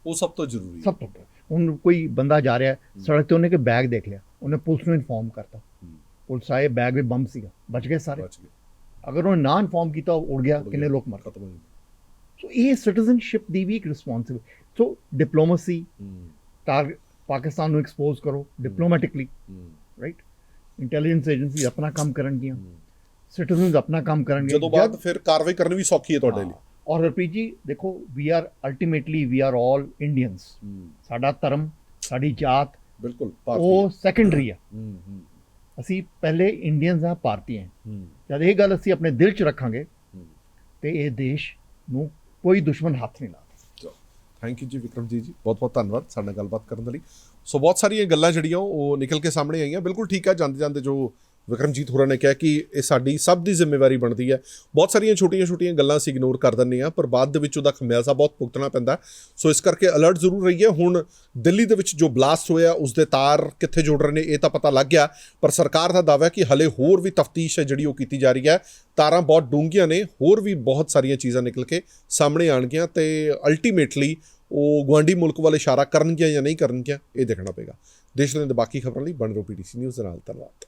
ਉਹ ਸਭ ਤੋਂ ਜ਼ਰੂਰੀ ਹੈ। ਸਭ ਤੋਂ ਹੁਣ ਕੋਈ ਬੰਦਾ ਜਾ ਰਿਹਾ ਸੜਕ ਤੇ, ਉਹਨੇ ਕਿ ਬੈਗ ਦੇਖ ਲਿਆ, ਉਹਨੇ ਪੁਲਿਸ ਨੂੰ ਇਨਫੋਰਮ ਕਰਤਾ, ਪੁਲਿਸ ਆਏ, ਬੈਗ ਵਿੱਚ ਬੰਬ ਸੀਗਾ, ਬਚ ਗਏ ਸਾਰੇ। ਅਗਰ ਉਹਨੇ ਨਾ ਇਨਫੋਰਮ ਕੀਤਾ, ਉੜ ਗਿਆ, ਕਿੰਨੇ ਲੋਕ ਮਰ ਗਏ। ਸੋ ਇਹ ਸਿਟੀਜ਼ਨਸ਼ਿਪ ਦੀ ਵੀ ਇੱਕ ਰਿਸਪੌਂਸਿਬਿਲਿਟੀ। ਸੋ ਡਿਪਲੋਮੇਸੀ, ਪਾਕਿਸਤਾਨ ਨੂੰ ਐਕਸਪੋਜ਼ ਕਰੋ ਡਿਪਲੋਮੈਟਿਕਲੀ, ਰਾਈਟ। ਇੰਟੈਲੀਜੈਂਸ ਏਜੰਸੀ ਆਪਣਾ ਕੰਮ ਕਰਨਗੀਆਂ, ਸਿਟੀਜ਼ਨਸ ਆਪਣਾ ਕੰਮ ਕਰਨਗੇ, ਜਦੋਂ ਬਾਅਦ ਫਿਰ ਕਾਰਵਾਈ ਕਰਨੀ ਵੀ ਸੌਖੀ ਹੈ ਤੁਹਾਡੇ ਲਈ। ਔਰ ਹਰਪ੍ਰੀਤ ਜੀ ਦੇਖੋ, ਵੀ ਆਰ ਆਲ ਇੰਡੀਅਨਸ। ਸਾਡਾ ਧਰਮ, ਸਾਡੀ ਜਾਤ ਬਿਲਕੁਲ ਉਹ ਸੈਕੰਡਰੀ ਆ। ਅਸੀਂ ਪਹਿਲੇ ਇੰਡੀਅਨਸ ਆ, ਭਾਰਤੀ ਹਾਂ। ਜਦ ਇਹ ਗੱਲ ਅਸੀਂ ਆਪਣੇ ਦਿਲ 'ਚ ਰੱਖਾਂਗੇ ਤੇ ਇਹ ਦੇਸ਼ ਨੂੰ ਕੋਈ ਦੁਸ਼ਮਣ ਹੱਥ ਨਹੀਂ ਲਾ। ਥੈਂਕ ਯੂ ਜੀ ਵਿਕਰਮਜੀਤ ਜੀ, ਬਹੁਤ ਬਹੁਤ ਧੰਨਵਾਦ ਸਾਡੇ ਨਾਲ ਗੱਲਬਾਤ ਕਰਨ ਦੇ ਲਈ। ਸੋ ਬਹੁਤ ਸਾਰੀਆਂ ਗੱਲਾਂ ਜਿਹੜੀਆਂ ਉਹ ਨਿਕਲ ਕੇ ਸਾਹਮਣੇ ਆਈਆਂ। ਬਿਲਕੁਲ ਠੀਕ ਹੈ, ਜਾਂਦੇ ਜੋ ਵਿਕਰਮਜੀਤ ਹੋਰਾਂ ਨੇ ਕਿਹਾ ਕਿ ਇਹ ਸਾਡੀ ਸਭ ਦੀ ਜ਼ਿੰਮੇਵਾਰੀ ਬਣਦੀ ਹੈ। ਬਹੁਤ ਸਾਰੀਆਂ ਛੋਟੀਆਂ ਗੱਲਾਂ ਅਸੀਂ ਇਗਨੋਰ ਕਰ ਦਿੰਦੇ ਹਾਂ, ਪਰ ਬਾਅਦ ਦੇ ਵਿੱਚ ਉਹਦਾ ਖਮਿਆਜ਼ਾ ਬਹੁਤ ਭੁਗਤਣਾ ਪੈਂਦਾ। ਸੋ ਇਸ ਕਰਕੇ ਅਲਰਟ ਜ਼ਰੂਰ ਰਹੀਏ। ਹੁਣ ਦਿੱਲੀ ਦੇ ਵਿੱਚ ਜੋ ਬਲਾਸਟ ਹੋਇਆ, ਉਸਦੇ ਤਾਰ ਕਿੱਥੇ ਜੁੜ ਰਹੇ ਨੇ ਇਹ ਤਾਂ ਪਤਾ ਲੱਗ ਗਿਆ, ਪਰ ਸਰਕਾਰ ਦਾ ਦਾਅਵਾ ਹੈ ਕਿ ਹਲੇ ਹੋਰ ਵੀ ਤਫਤੀਸ਼ ਹੈ ਜਿਹੜੀ ਉਹ ਕੀਤੀ ਜਾ ਰਹੀ ਹੈ। ਤਾਰਾਂ ਬਹੁਤ ਡੂੰਘੀਆਂ ਨੇ, ਹੋਰ ਵੀ ਬਹੁਤ ਸਾਰੀਆਂ ਚੀਜ਼ਾਂ ਨਿਕਲ ਕੇ ਸਾਹਮਣੇ ਆਉਣਗੀਆਂ ਤੇ ਅਲਟੀਮੇਟਲੀ ਉਹ ਗੁਆਂਢੀ ਮੁਲਕ ਵੱਲ ਇਸ਼ਾਰਾ ਕਰਨਗੀਆਂ ਜਾਂ ਨਹੀਂ ਕਰਨਗੀਆਂ, ਇਹ ਦੇਖਣਾ ਪਏਗਾ। ਦੇਸ਼ ਦੁਨੀਆ ਦੇ ਬਾਕੀ ਖਬਰਾਂ ਲਈ ਬਣੇ ਰਹੋ PTC ਨਿਊਜ਼ ਦੇ ਨਾਲ। ਧੰਨਵਾਦ।